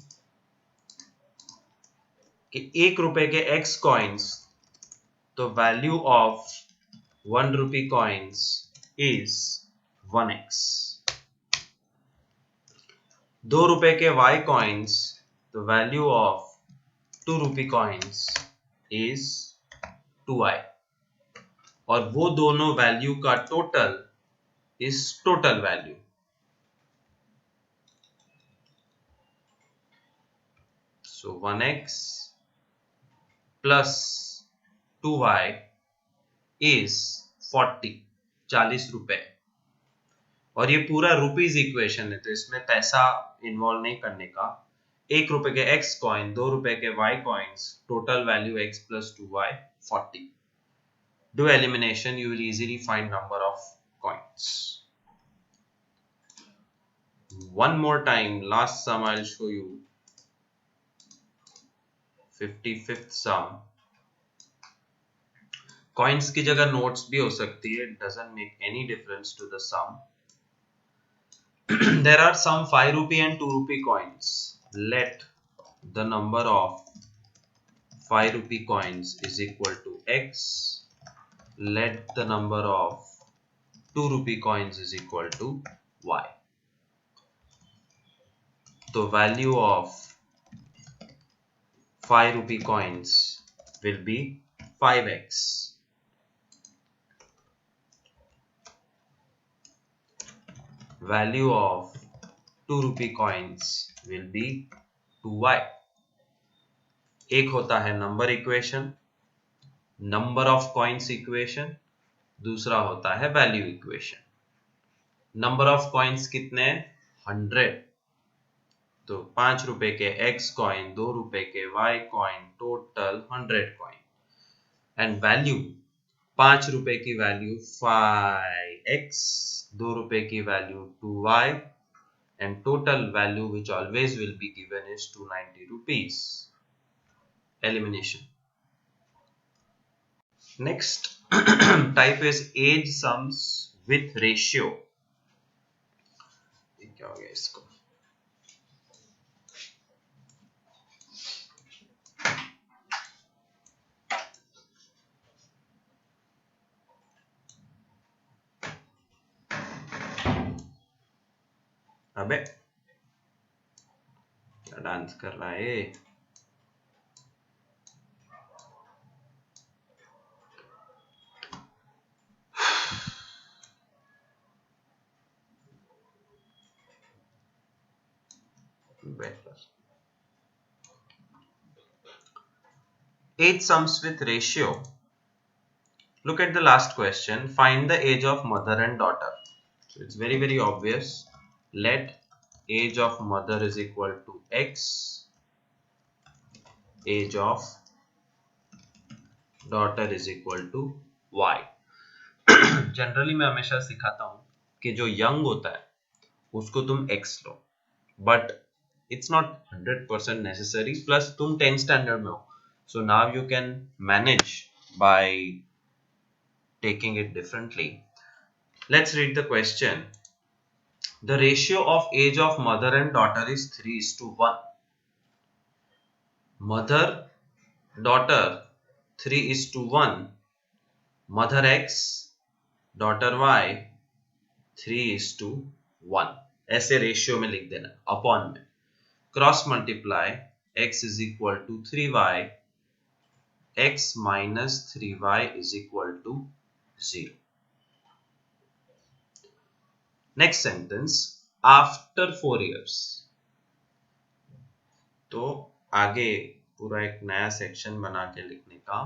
कि 1 रुपए के x कॉइन्स, तो value of 1 rupee coins is 1x। 2 रुपए के y coins, the value of 2 rupee coins is 2i और वो दोनों वैल्यू का total is total value. So 1x plus 2y is 40 रुपए। और ये पूरा रुपीज इक्वेशन है, तो इसमें पैसा इन्वॉल्व नहीं करने का। 1 रुपए के x कॉइन, 2 रुपए के y coins, total value x plus 2y 40। Do elimination, you will easily find number of coins. One more time, last sum I'll show you. 55th sum. Coins की जगह notes भी हो सकती है, it doesn't make any difference to the sum. There are some 5 rupee and 2 rupee coins. Let the number of 5 rupee coins is equal to x. Let the number of 2 rupee coins is equal to y. The value of 5 rupee coins will be 5x. Value of 2 rupee coins will be 2y. एक होता है number equation, number of coins equation, दूसरा होता है value equation. Number of coins कितने? 100। तो 5 रुपए के x कॉइन, 2 रुपए के y coin, total 100 coin. And value, 5 रुपए की वैल्यू 5x, 2 रुपए की value 2y and total value which always will be given is 290 rupees. Elimination. Next type is age sums with ratio. क्या हो गया इसको? अबे क्या डांस कर रहा है? Better. Age sums with ratio. Look at the last question. Find the age of mother and daughter. So it's very obvious. Let age of mother is equal to x, age of daughter is equal to y. Generally मैं हमेशा सिखाता हूं कि जो young होता है उसको तुम x low, but it's not 100% necessary. Plus तुम 10th स्टैंडर्ड में हो, so now you can manage by taking it differently. Let's read the question. The ratio of age of mother and daughter is 3:1. Mother, daughter 3:1. Mother x, daughter y 3:1. ऐसे ratio में लिख देना, upon में cross multiply x is equal to 3y, x minus 3y is equal to 0. Next sentence, after 4 years। तो आगे पूरा एक नया सेक्शन बना के लिखने का,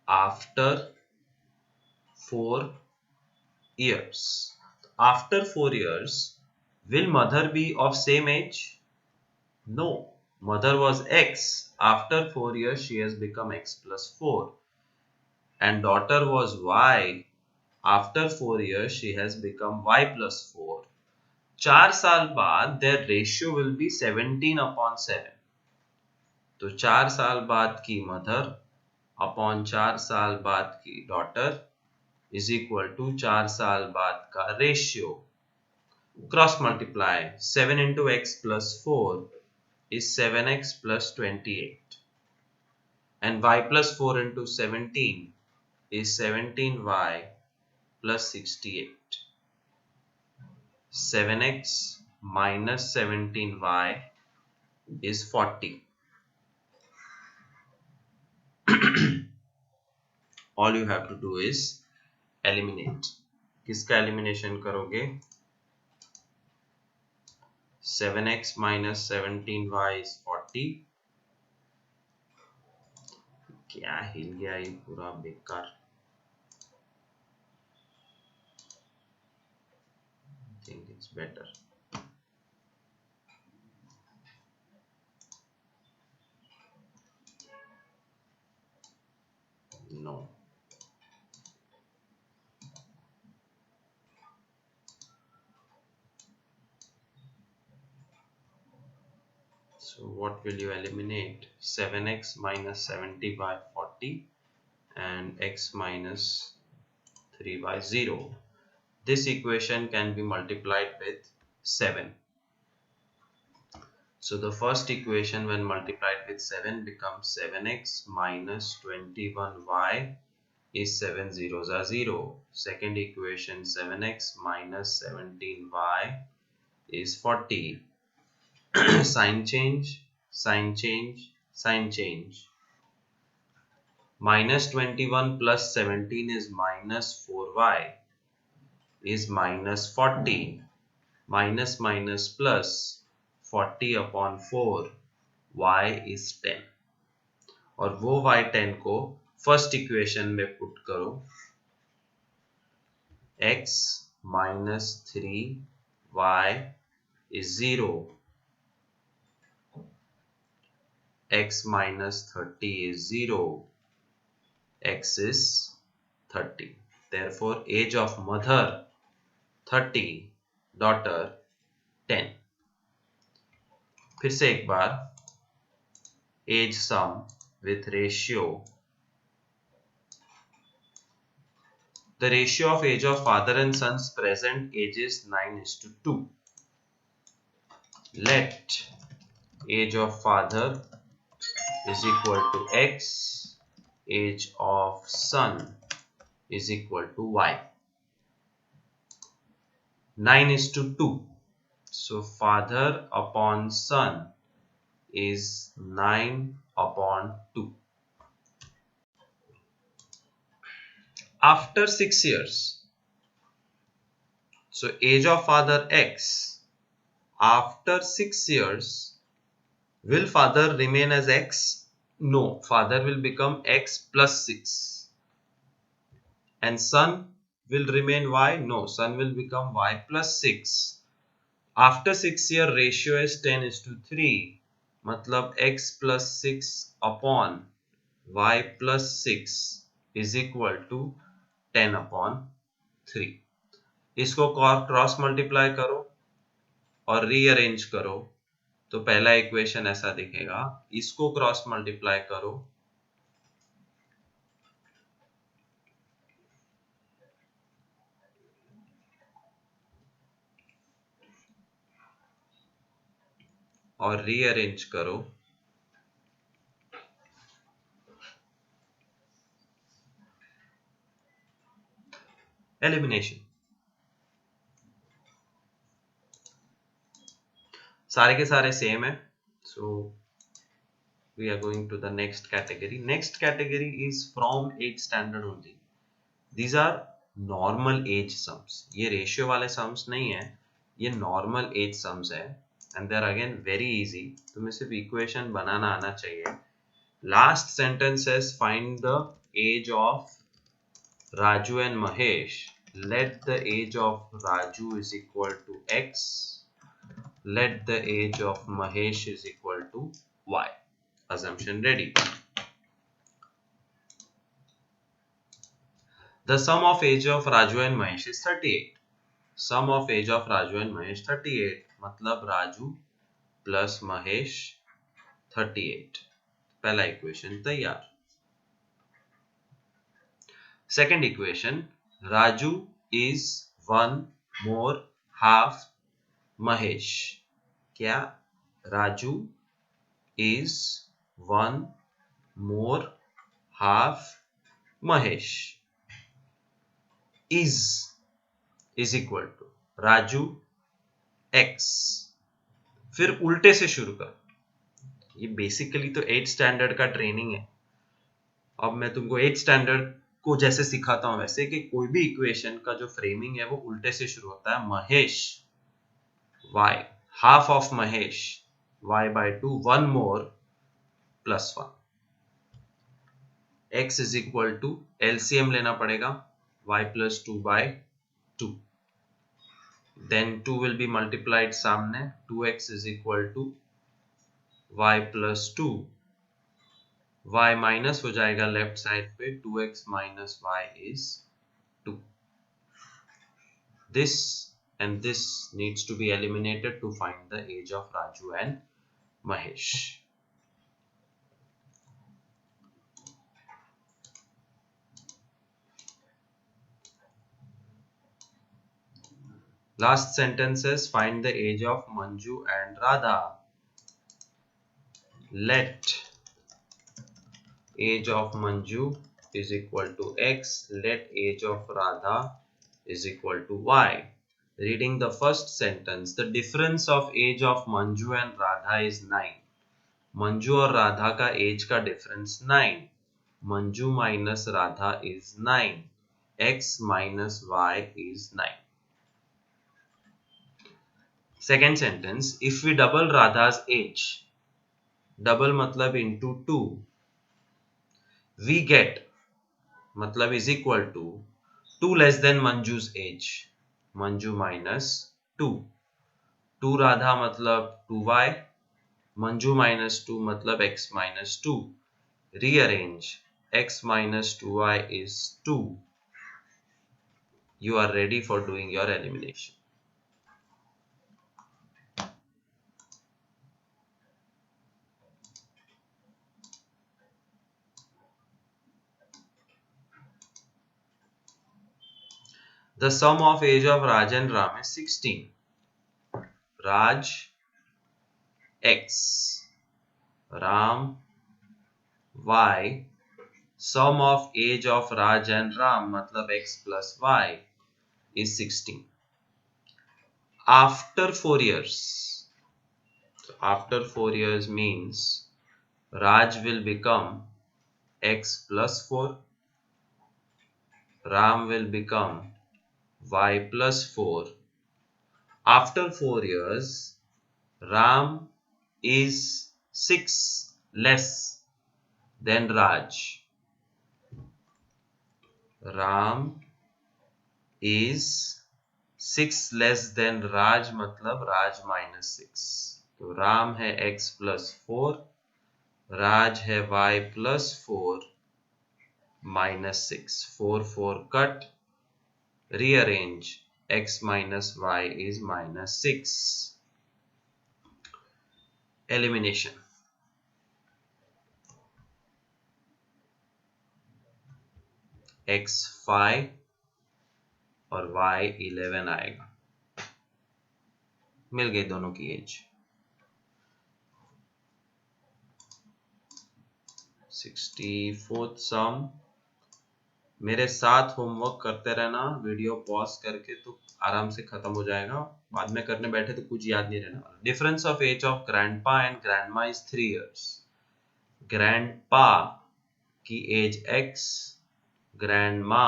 after 4 years। After 4 years Will mother be of same age? No. Mother was X. After 4 years, she has become X plus 4. And daughter was Y. After 4 years, she has become Y plus 4. 4 साल बाद their ratio will be 17/7. तो 4 साल बाद की mother upon 4 साल बाद की daughter is equal to 4 साल बाद का ratio. Cross multiply 7 into x plus 4 is 7x plus 28 and y plus 4 into 17 is 17y plus 68. 7x minus 17y is 40. All you have to do is eliminate. किसका elimination करोगे? 7x minus 17y is 40. क्या हिल गया ये पूरा बेकार. I think it's better. No. So what will you eliminate? 7x minus 70 by 40 and x minus 3 by 0. This equation can be multiplied with 7. So the first equation when multiplied with 7 becomes 7x minus 21y is 7 zeros are 0. Second equation 7x minus 17y is 40. Sign change, sign change, sign change. Minus 21 plus 17 is minus 4y is minus 40. Minus minus plus 40 upon 4 y is 10. और वो y 10 को first equation में put करो. x minus 3y is 0. x minus 30 is 0. x is 30. Therefore, age of mother 30, daughter 10. फिर से एक बार age sum with ratio. The ratio of age of father and son's present age is 9:2. Let age of father is equal to x, age of son is equal to y. 9:2. So father upon son is 9/2. After 6 years, so age of father x. After 6 years, will father remain as x? No, father will become x plus 6. And son will remain y? No, son will become y plus 6. After 6 year ratio is 10:3. मतलब x plus 6 upon y plus 6 is equal to 10/3. इसको cross multiply करो और rearrange करो तो पहला equation ऐसा दिखेगा. इसको क्रॉस मल्टीप्लाई करो और रीअरेंज करो एलिमिनेशन. सारे के सारे सेम है. सो we are going to the next category. Next category is from 8th standard only. These are normal age sums. ये रेशियो वाले sums नहीं है, ये normal age sums है and they are again very easy. तुम्हें सिर्फ equation बनाना आना चाहिए. Last sentence says find the age of Raju and Mahesh. Let the age of Raju is equal to x let the age of Mahesh is equal to y. Assumption ready. The sum of age of Raju and Mahesh is 38. Sum of age of Raju and Mahesh 38. मतलब Raju plus Mahesh 38. पहला equation तैयार. Second equation, Raju is one more half Mahesh. क्या? Raju is one more half Mahesh. is equal to Raju x. फिर उल्टे से शुरू कर. ये बेसिकली तो 8th स्टैंडर्ड का ट्रेनिंग है. अब मैं तुमको 8th स्टैंडर्ड को जैसे सिखाता हूं वैसे कि कोई भी इक्वेशन का जो फ्रेमिंग है वो उल्टे से शुरू होता है. Mahesh y, half of Mahesh y by 2, one more plus 1. x is equal to LCM लेना पड़ेगा y plus 2 by 2. Then 2 will be multiplied सामने. 2x is equal to y plus 2. y minus हो जाएगा लेफ्ट साइड पे. 2x minus y is 2. This and this needs to be eliminated to find the age of Raju and Mahesh. Last sentence is find the age of Manju and Radha. Let age of Manju is equal to x. Let age of Radha is equal to y. Reading the first sentence, the difference of age of Manju and Radha is 9. Manju और राधा का as का difference 9. Manju minus Radha is 9. X minus y is 9. Second sentence, if we double Radha's age, double मतलब into 2, we get मतलब is equal to 2 less than Manju's age. Manju minus 2. 2 Radha मतलब 2y. Manju minus 2 मतलब x minus 2. Rearrange. X minus 2y is 2. You are ready for doing your elimination. The sum of age of Raj and Ram is 16. Raj x, Ram y. Sum of age of Raj and Ram मतलब x plus y is 16. After 4 years, so after 4 years means Raj will become x plus 4, Ram will become y plus 4. After 4 years, Ram is 6 less than Raj. Ram is 6 less than Raj मतलब Raj minus 6. तो Ram है x plus 4, Raj है y plus 4 minus 6. 4 4 cut. Rearrange. X minus y is minus 6. Elimination. X 5 और y 11 आएगा. मिल गई दोनों की as. 64th सम. मेरे साथ होमवर्क करते रहना. वीडियो पॉज करके तो आराम से खत्म हो जाएगा. बाद में करने बैठे तो कुछ याद नहीं रहने वाला. Difference of age of grandpa and grandma is 3 years. Grandpa की एज x, ग्रैंडमा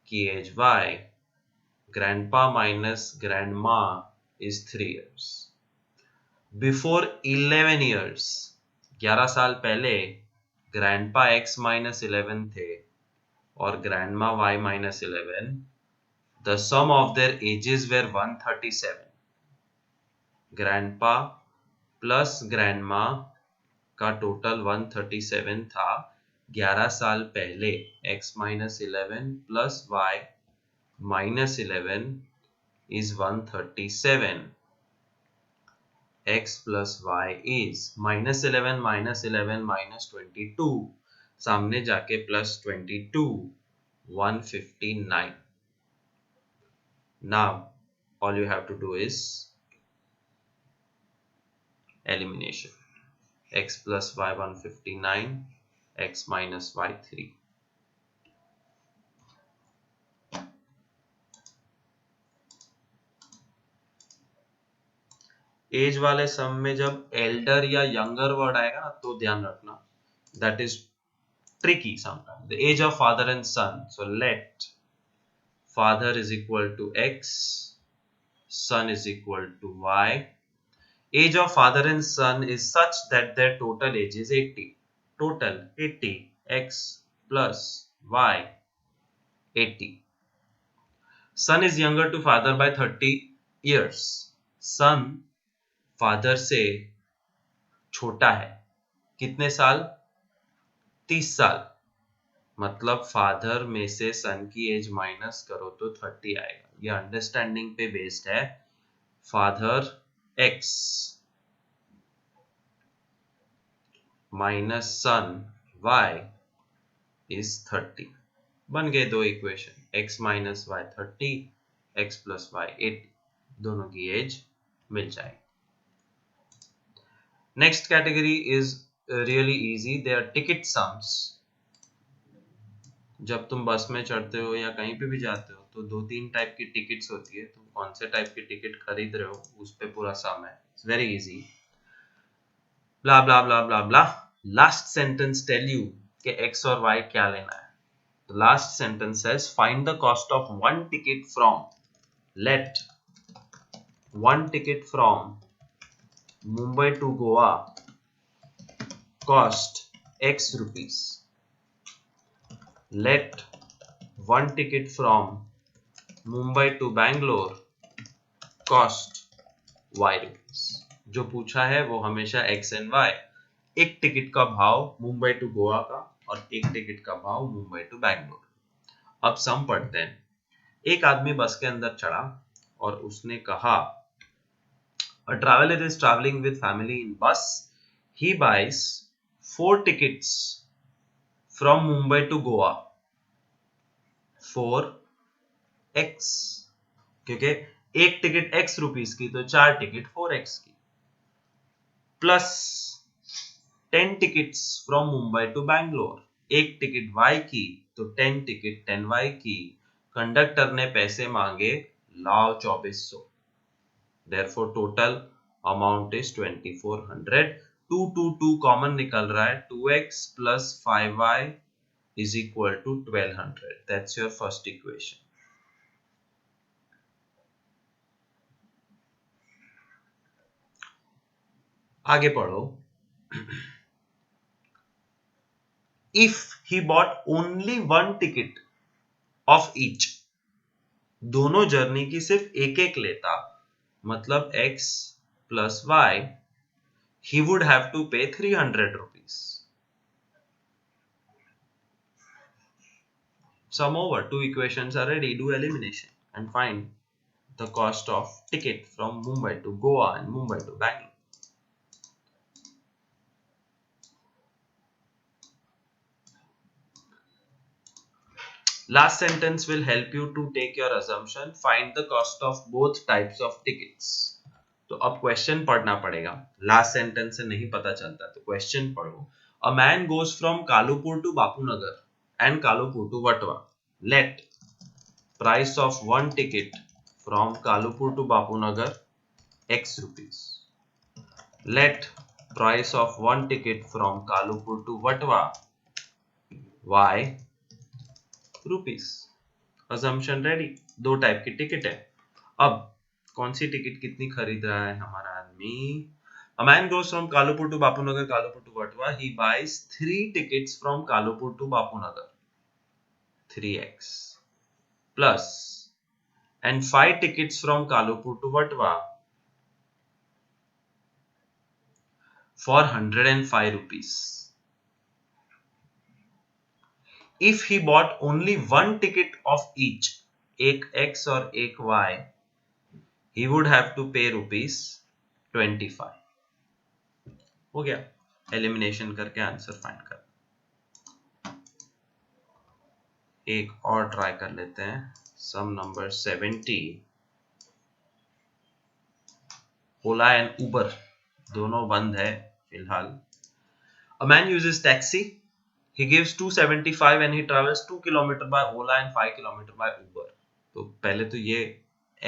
की age y. Grandpa minus grandma is 3 years. Before 11 years, 11 साल पहले ग्रैंडपा x minus 11 थे और grandma y minus 11. The sum of their ages were 137. Grandpa plus grandma का total 137 था 11 साल पहले। x minus 11 plus y minus 11 is 137. x plus y is minus 11 minus 11 minus 22. सामने जाके plus 22, 159. Now all you have to do is elimination. X plus y 159, x minus y 3. As वाले सम में जब Elder या younger word आएगा ना तो ध्यान रखना, that is tricky sometimes. The age of father and son. So let father is equal to x, son is equal to y. Age of father and son is such that their total age is 80. Total 80, x plus y 80. Son is younger to father by 30 years. Son father से छोटा है कितने साल? 30 साल। मतलब father में से सन की एज माइनस करो तो 30 आएगा। ये अंडरस्टैंडिंग पे बेस्ड है। Father x minus son y is 30। बन गए दो equation, x minus y 30, x plus y 80, दोनों की एज मिल जाएगी। Next category is really easy, they are ticket sums. जब तुम बस में चढ़ते हो या कहीं पे भी जाते हो तो 2-3 टाइप की टिकट्स होती है, तुम कौन से टाइप की टिकट खरीद रहे हो उस पे पूरा सम है। It's very easy. Blah blah blah blah blah. Last sentence tell you कि x और y क्या लेना है। तो last sentence says find the cost of one ticket from, let one ticket from Mumbai to Goa cost x rupees. Let one ticket from Mumbai to Bangalore cost y rupees. जो पूछा है वो हमेशा x and y, एक ticket का भाव Mumbai to Goa का और एक टिकट का भाव मुंबई टू बैंगलोर। अब सम पढ़ते हैं। एक आदमी बस के अंदर चढ़ा और उसने कहा, A traveler is traveling with family in bus. He buys 4 tickets from Mumbai to Goa for x, क्योंकि एक टिकट x रुपीस की तो 4 टिकट 4x की, plus 10 tickets from Mumbai to Bangalore, एक टिकट y की तो 10 टिकट 10y की। कंडक्टर ने पैसे मांगे लाओ 2400, therefore total amount is 2400। 2 2 2 common निकल रहा है, 2x plus 5y is equal to 1200. That's your first equation. आगे पढ़ो। If he bought only one ticket of each, दोनों जर्नी की सिर्फ एक एक लेता, मतलब x plus y, he would have to pay 300 rupees. Sum over, two equations are ready, do elimination and find the cost of ticket from Mumbai to Goa and Mumbai to Bangalore. Last sentence will help you to take your assumption. Find the cost of both types of tickets. तो अब question पढ़ना पड़ेगा, last sentence से नहीं पता चलता, तो question पढ़ो। A man goes from Kalupur to Bapunagar and Kalupur to Vatwa. Let price of one ticket from Kalupur to Bapunagar x rupees. Let price of one ticket from Kalupur to Vatwa y rupees. Assumption ready, दो type की ticket है। अब कौन सी ticket कितनी खरीद रहा है हमारा आदमी? A man goes from Kalupur to Bapunagar, Kalupur to Vatwa. He buys 3 tickets from Kalupur to Bapunagar, 3x, plus and 5 tickets from Kalupur to Vatwa, for 105 rupees. If he bought only one ticket of each, एक X और एक Y, he would have to pay rupees 25. हो गया, elimination करके answer find कर. एक और try कर लेते हैं. सम नंबर 70. ओला एंड उबर दोनों बंद है फिलहाल. A man uses taxi. He gives 275 and he travels 2 km by Ola and 5 km by Uber. तो पहले तो ये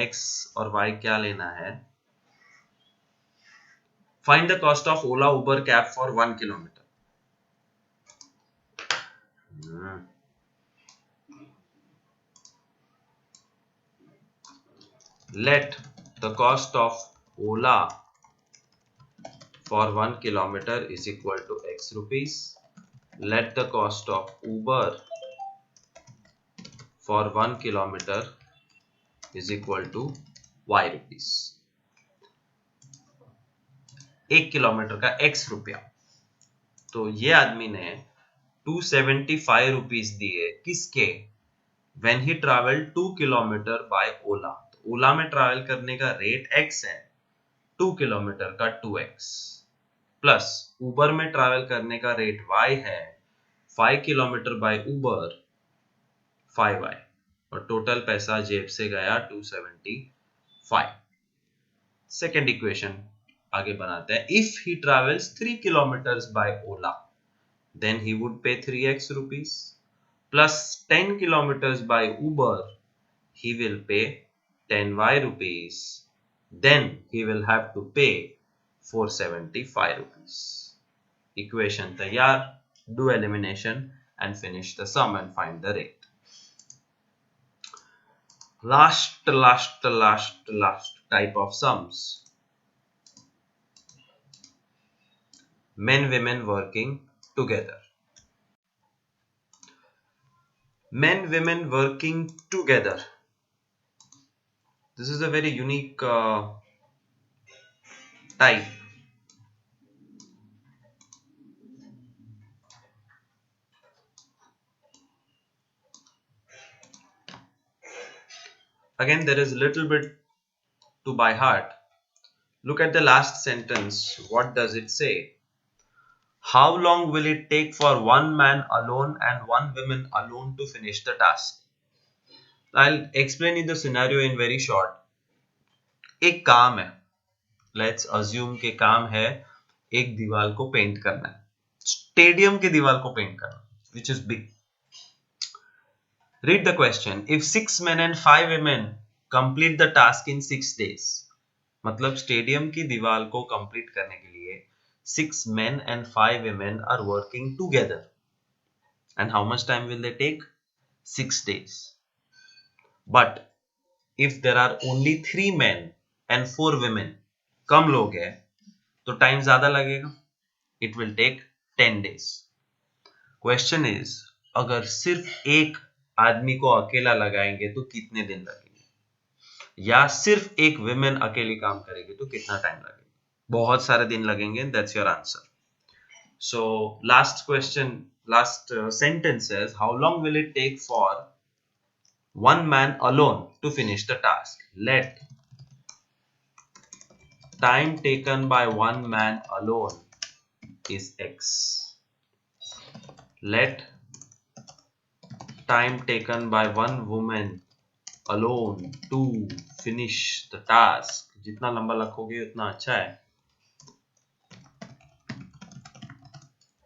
X और Y क्या लेना है. Find the cost of Ola Uber cab for 1 kilometer. Let the cost of Ola for 1 kilometer is equal to X rupees. Let the cost of Uber for 1 kilometer is equal to Y rupees. 1 kilometre का X रुपया. तो ये आदमी ने 275 rupees दिए किसके? When he traveled 2 kilometre by Ola. तो ओला में ट्रैवल करने का रेट X है, 2 किलोमीटर का 2X, प्लस उबर में ट्रैवल करने का रेट Y है, 5 किलोमीटर बाय उबर 5Y, और टोटल पैसा जेब से गया 275. सेकेंड इक्वेशन आगे बनाते हैं. If he travels 3 kilometres by Ola, then he would pay 3x rupees, plus 10 kilometres by Uber, he will pay 10y rupees. Then he will have to pay 475 rupees. Equation तैयार. Do elimination and finish the sum and find the rate. Last type of sums. Men women working together. Men women working together. This is a very unique type. Again, there is a little bit to by heart. Look at the last sentence. What does it say? How long will it take for one man alone and one woman alone to finish the task? I'll explain you the scenario in very short. एक काम है. Let's assume के काम है एक दीवार को paint करना है. स्टेडियम की दीवार को पेंट करना, which is big. Read the question. If 6 men and 5 women complete the task in 6 days. मतलब स्टेडियम की दीवार को कंप्लीट करने के लिए 6 men and 5 women are working together. And how much time will they take? 6 days. But if there are only 3 men and 4 women, कम लोग हैं, तो टाइम ज्यादा लगेगा. It will take 10 days. Question is, अगर सिर्फ एक आदमी को अकेला लगाएंगे तो कितने दिन लगेंगे, या सिर्फ एक विमेन अकेली काम करेगी तो कितना टाइम लगेगा? बहुत सारे दिन लगेंगे. That's your answer. So last question, last sentence says, how long will it take for one man alone to finish the task? Let time taken by one man alone is X. Let time taken by one woman alone to finish the task. जितना लंबा रखोगे उतना अच्छा है.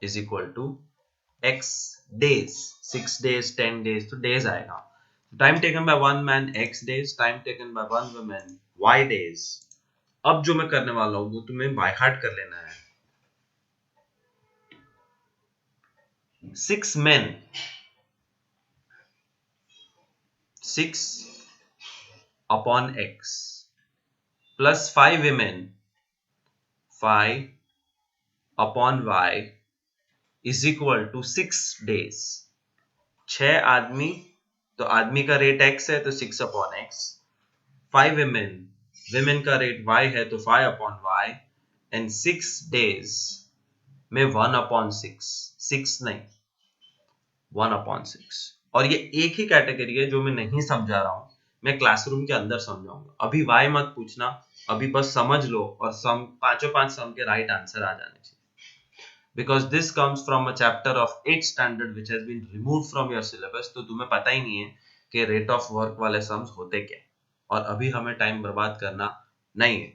Is equal to X days. 6 days, 10 days, तो days आएगा. Time taken by one man X days, time taken by one woman Y days. अब जो मैं करने वाला हूं वो तुम्हें बाय हार्ट कर लेना है. 6 men, 6 upon X, plus 5 women, 5 upon Y is equal to 6 days. 6 आदमी, तो आदमी का रेट X है तो 6 upon X. 5 women, women का रेट Y है तो 5 upon Y. एंड 6 days में 1/6, 6 नहीं 1/6। और ये एक ही कैटेगरी है जो मैं नहीं समझा रहा हूं, मैं क्लासरूम के अंदर समझाऊंगा। अभी वाई मत पूछना, अभी बस समझ लो और सम पांचों पांच सम के राइट आंसर आ जाने चाहिए। Because this comes from a chapter of 8th standard which has been removed from your syllabus, तो तुम्हें पता ही नहीं है कि रेट ऑफ वर्क वाले सम्स होते क्या, और अभी हमें टाइम बर्बाद करना नहीं है।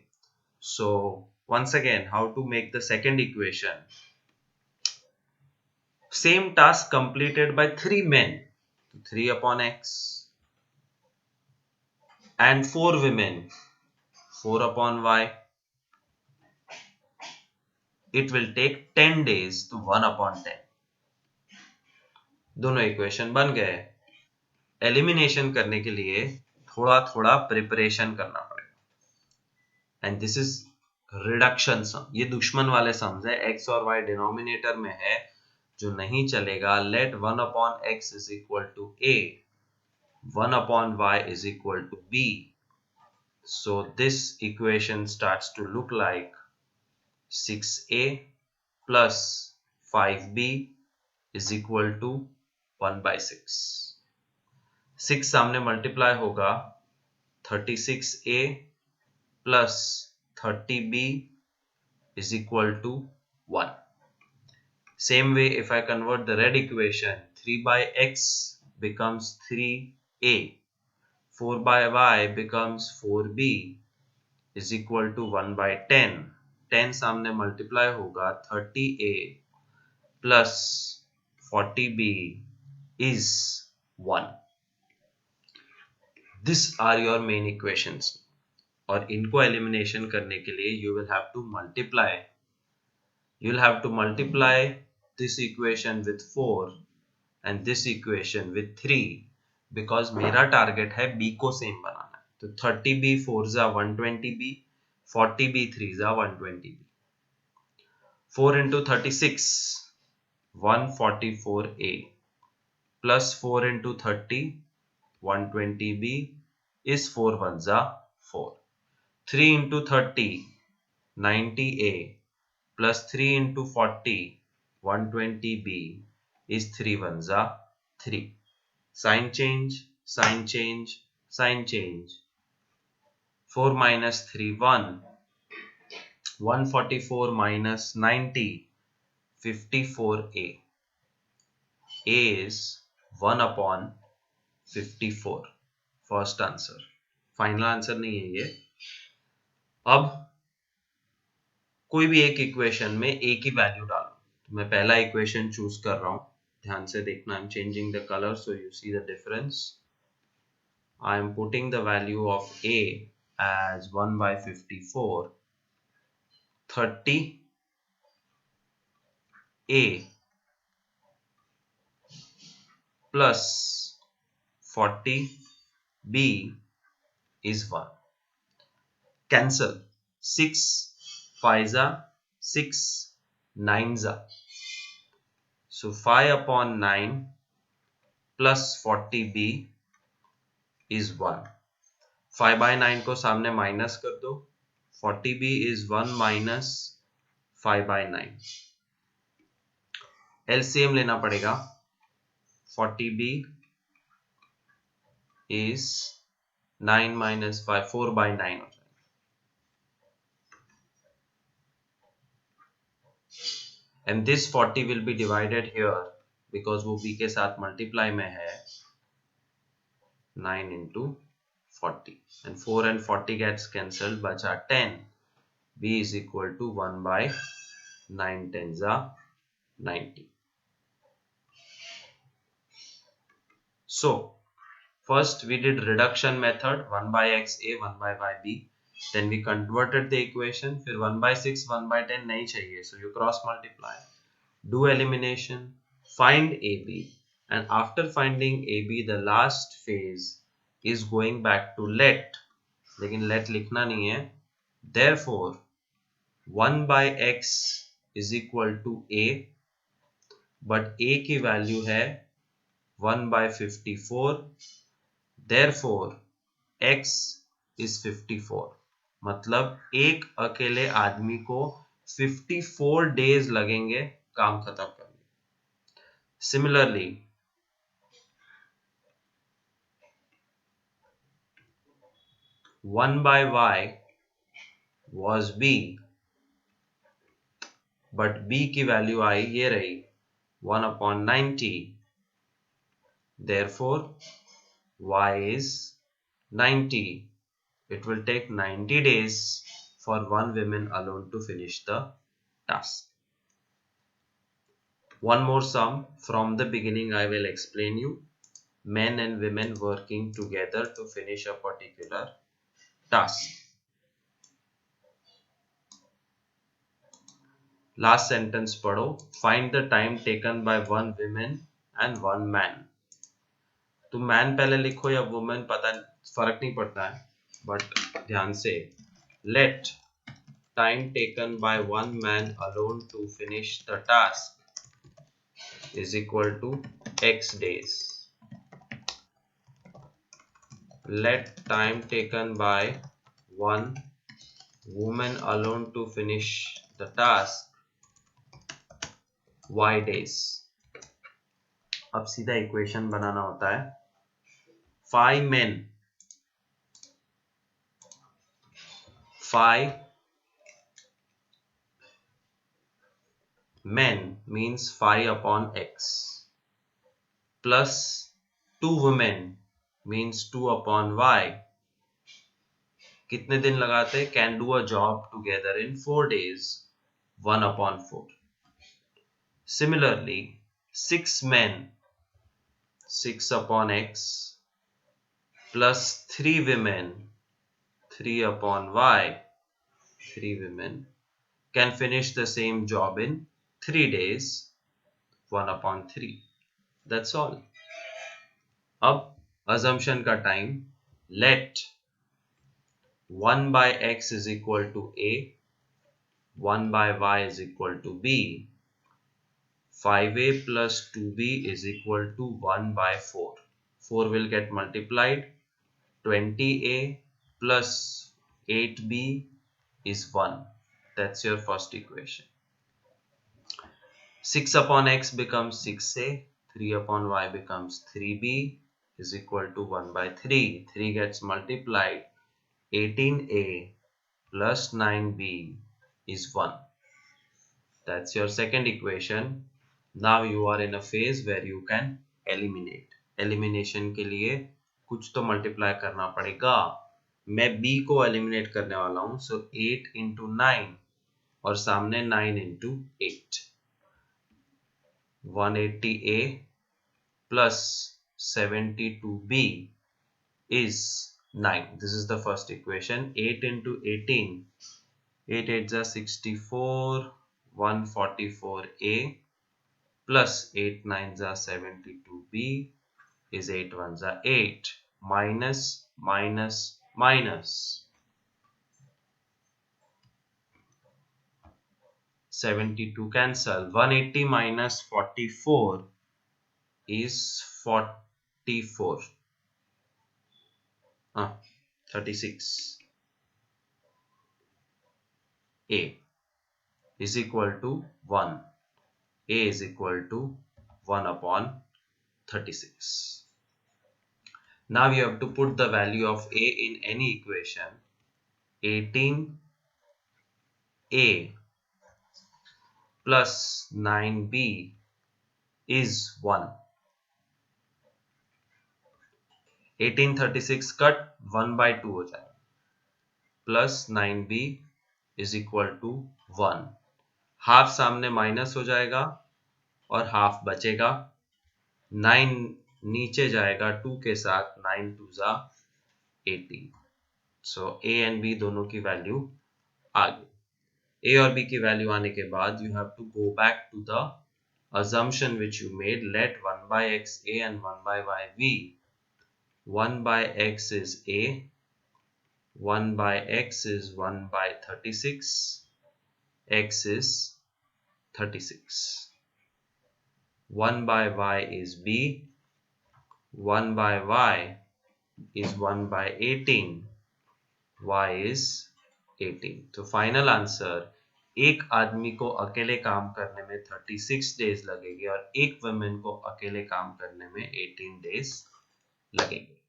So once again, how to make the second equation? Same task completed by 3 men, 3/x, and 4 women, 4/y. It will take 10 days, to 1/10. दोनों इक्वेशन बन गए। एलिमिनेशन करने के लिए थोड़ा थोड़ा प्रिपरेशन करना पड़ेगा, एंड दिस इज रिडक्शन सम। ये दुश्मन वाले सम्स है, x और y डिनोमिनेटर में है, जो नहीं चलेगा। Let 1/x is equal to a, 1/y is equal to b, so this equation starts to look like 6a plus 5b is equal to 1/6। 6 सामने मल्टीप्लाई होगा, 36a plus 30b is equal to 1। Same way, if I convert the red equation, 3/x becomes 3a, 4/y becomes 4b is equal to 1/10। 10 सामने multiply होगा, 30a plus 40b is 1। These are your main equations, और इनको elimination करने के लिए you will have to multiply this equation with 4 and this equation with 3, because मेरा target है b को सेम बनाना है। तो 30b 4 जा 120b, 40b 3 जा 120b, 4 into 36 144a plus 4 into 30 120b is 4 1 जा 4, 3 into 30 90a plus 3 into 40 120b is 3 1 जा 3, sign change, sign change, sign change, 4 minus 3 1, 144 minus 90 54a, a is 1/54, first answer. Final answer नहीं है ये। अब कोई भी एक इक्वेशन में a की वैल्यू डालो, तो मैं पहला इक्वेशन चूज कर रहा हूं, ध्यान से देखना। I am changing the colour so you see the difference. I am putting the value of a as 1/54, 30a plus 40b is 1। Cancel, 6 5 जा 6, 9 जा, so 5/9 plus 40b is 1। 5/9 को सामने माइनस कर दो, 40b is 1 minus 5/9। LCM लेना पड़ेगा, 40b is 9 minus 5, 4/9 हो जाएगा। And this 40 will be divided here because वो b के साथ मल्टीप्लाई में है, 9 into 40, and 4 and 40 gets cancelled, बचा 10। b is equal to 1/9 10 जा 90। So first we did reduction method, 1/x a 1/y b, then we converted the equation, फिर 1/6 1/10 नहीं चाहिए, so you cross multiply, do elimination, find ab, and after finding ab the last phase is going back to let, लेकिन let लिखना नहीं है। therefore 1/x is equal to a, but a की value है 1/54, therefore x is 54। मतलब एक अकेले आदमी को 54 डेज लगेंगे काम खत्म करने। Similarly 1 by y was b, but b की वैल्यू आई ये रही 1/90, therefore y is 90. It will take 90 days for one woman alone to finish the task. One more sum from the beginning I will explain you. Men and women working together to finish a particular task. Last sentence पढ़ो. Find the time taken by one woman and one man. तो man पहले लिखो या women, पता फर्क नहीं पड़ता है, बट ध्यान से let time taken by one man alone to finish the task is equal to x days. Let time taken by one woman alone to finish the task y days. अब सीधा equation बनाना होता है. 5 men, 5 men means 5 upon x, plus 2 women means 2 upon y. कितने दिन लगाते? Can do a job together in 4 days, 1 upon 4. Similarly 6 men, 6 upon x, plus 3 women, 3 upon y, 3 women can finish the same job in 3 days, 1 upon 3. That's all. अब assumption का time. Let 1 by x is equal to a, 1 by y is equal to b, 5a plus 2b is equal to 1 by 4. 4 will get multiplied. 20a plus 8b is 1. That's your first equation. 6 upon x becomes 6a, 3 upon y becomes 3b is equal to 1 by 3. 3 gets multiplied. 18a plus 9b is 1. That's your second equation. Now you are in a phase where you can eliminate. Elimination के लिए कुछ तो multiply करना पड़ेगा. मैं b को eliminate करने वाला हूं, सो 8 into 9 और सामने 9 into 8. 180a plus 72b is 9. This is the first equation. 8 into 18, 8 8s are 64, 144a plus 8 9s are 72b is 8 1s are 8, minus minus minus 72 cancel. 180 minus 44 is 44, 36. A is equal to 1. A is equal to 1 upon 36. Now you have to put the value of a in any equation. 18a plus 9b is 1. 1836 cut 1 by 2 हो जाएगा, plus 9b is equal to 1. Half सामने minus हो जाएगा और half बचेगा. 9 नीचे जाएगा 2 के साथ. 9 2s are 18. So a and b दोनों की वैल्यू आ गई. a और b की वैल्यू आने के बाद you have to go back to the assumption which you made. Let 1 by x a and 1 by y b. 1 by x is a, 1 by x is 1 by 36, x is 36. 1 by y is b, 1 by y is 1 by 18, y is 18। तो final answer, एक आदमी को अकेले काम करने में 36 days लगेगी और एक वुमेन को अकेले काम करने में 18 डेज लगेंगे।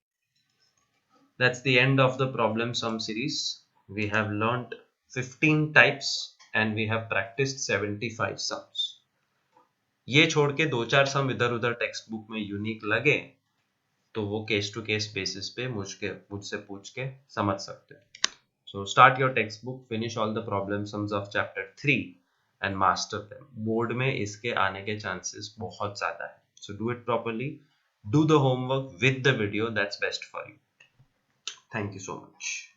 That's the end of the problem sum series. We have learnt 15 types and we have practiced 75 sums. ये छोड़ के दो चार सम इधर उधर टेक्स्ट बुक में यूनिक लगे तो वो केस टू केस बेसिस पे मुझसे पूछ के समझ सकते हैं। So start your textbook, finish all the problem sums of chapter 3 and master them. Board में इसके आने के chances बहुत ज़्यादा है. So do it properly. Do the homework with the video. That's best for you. Thank you so much.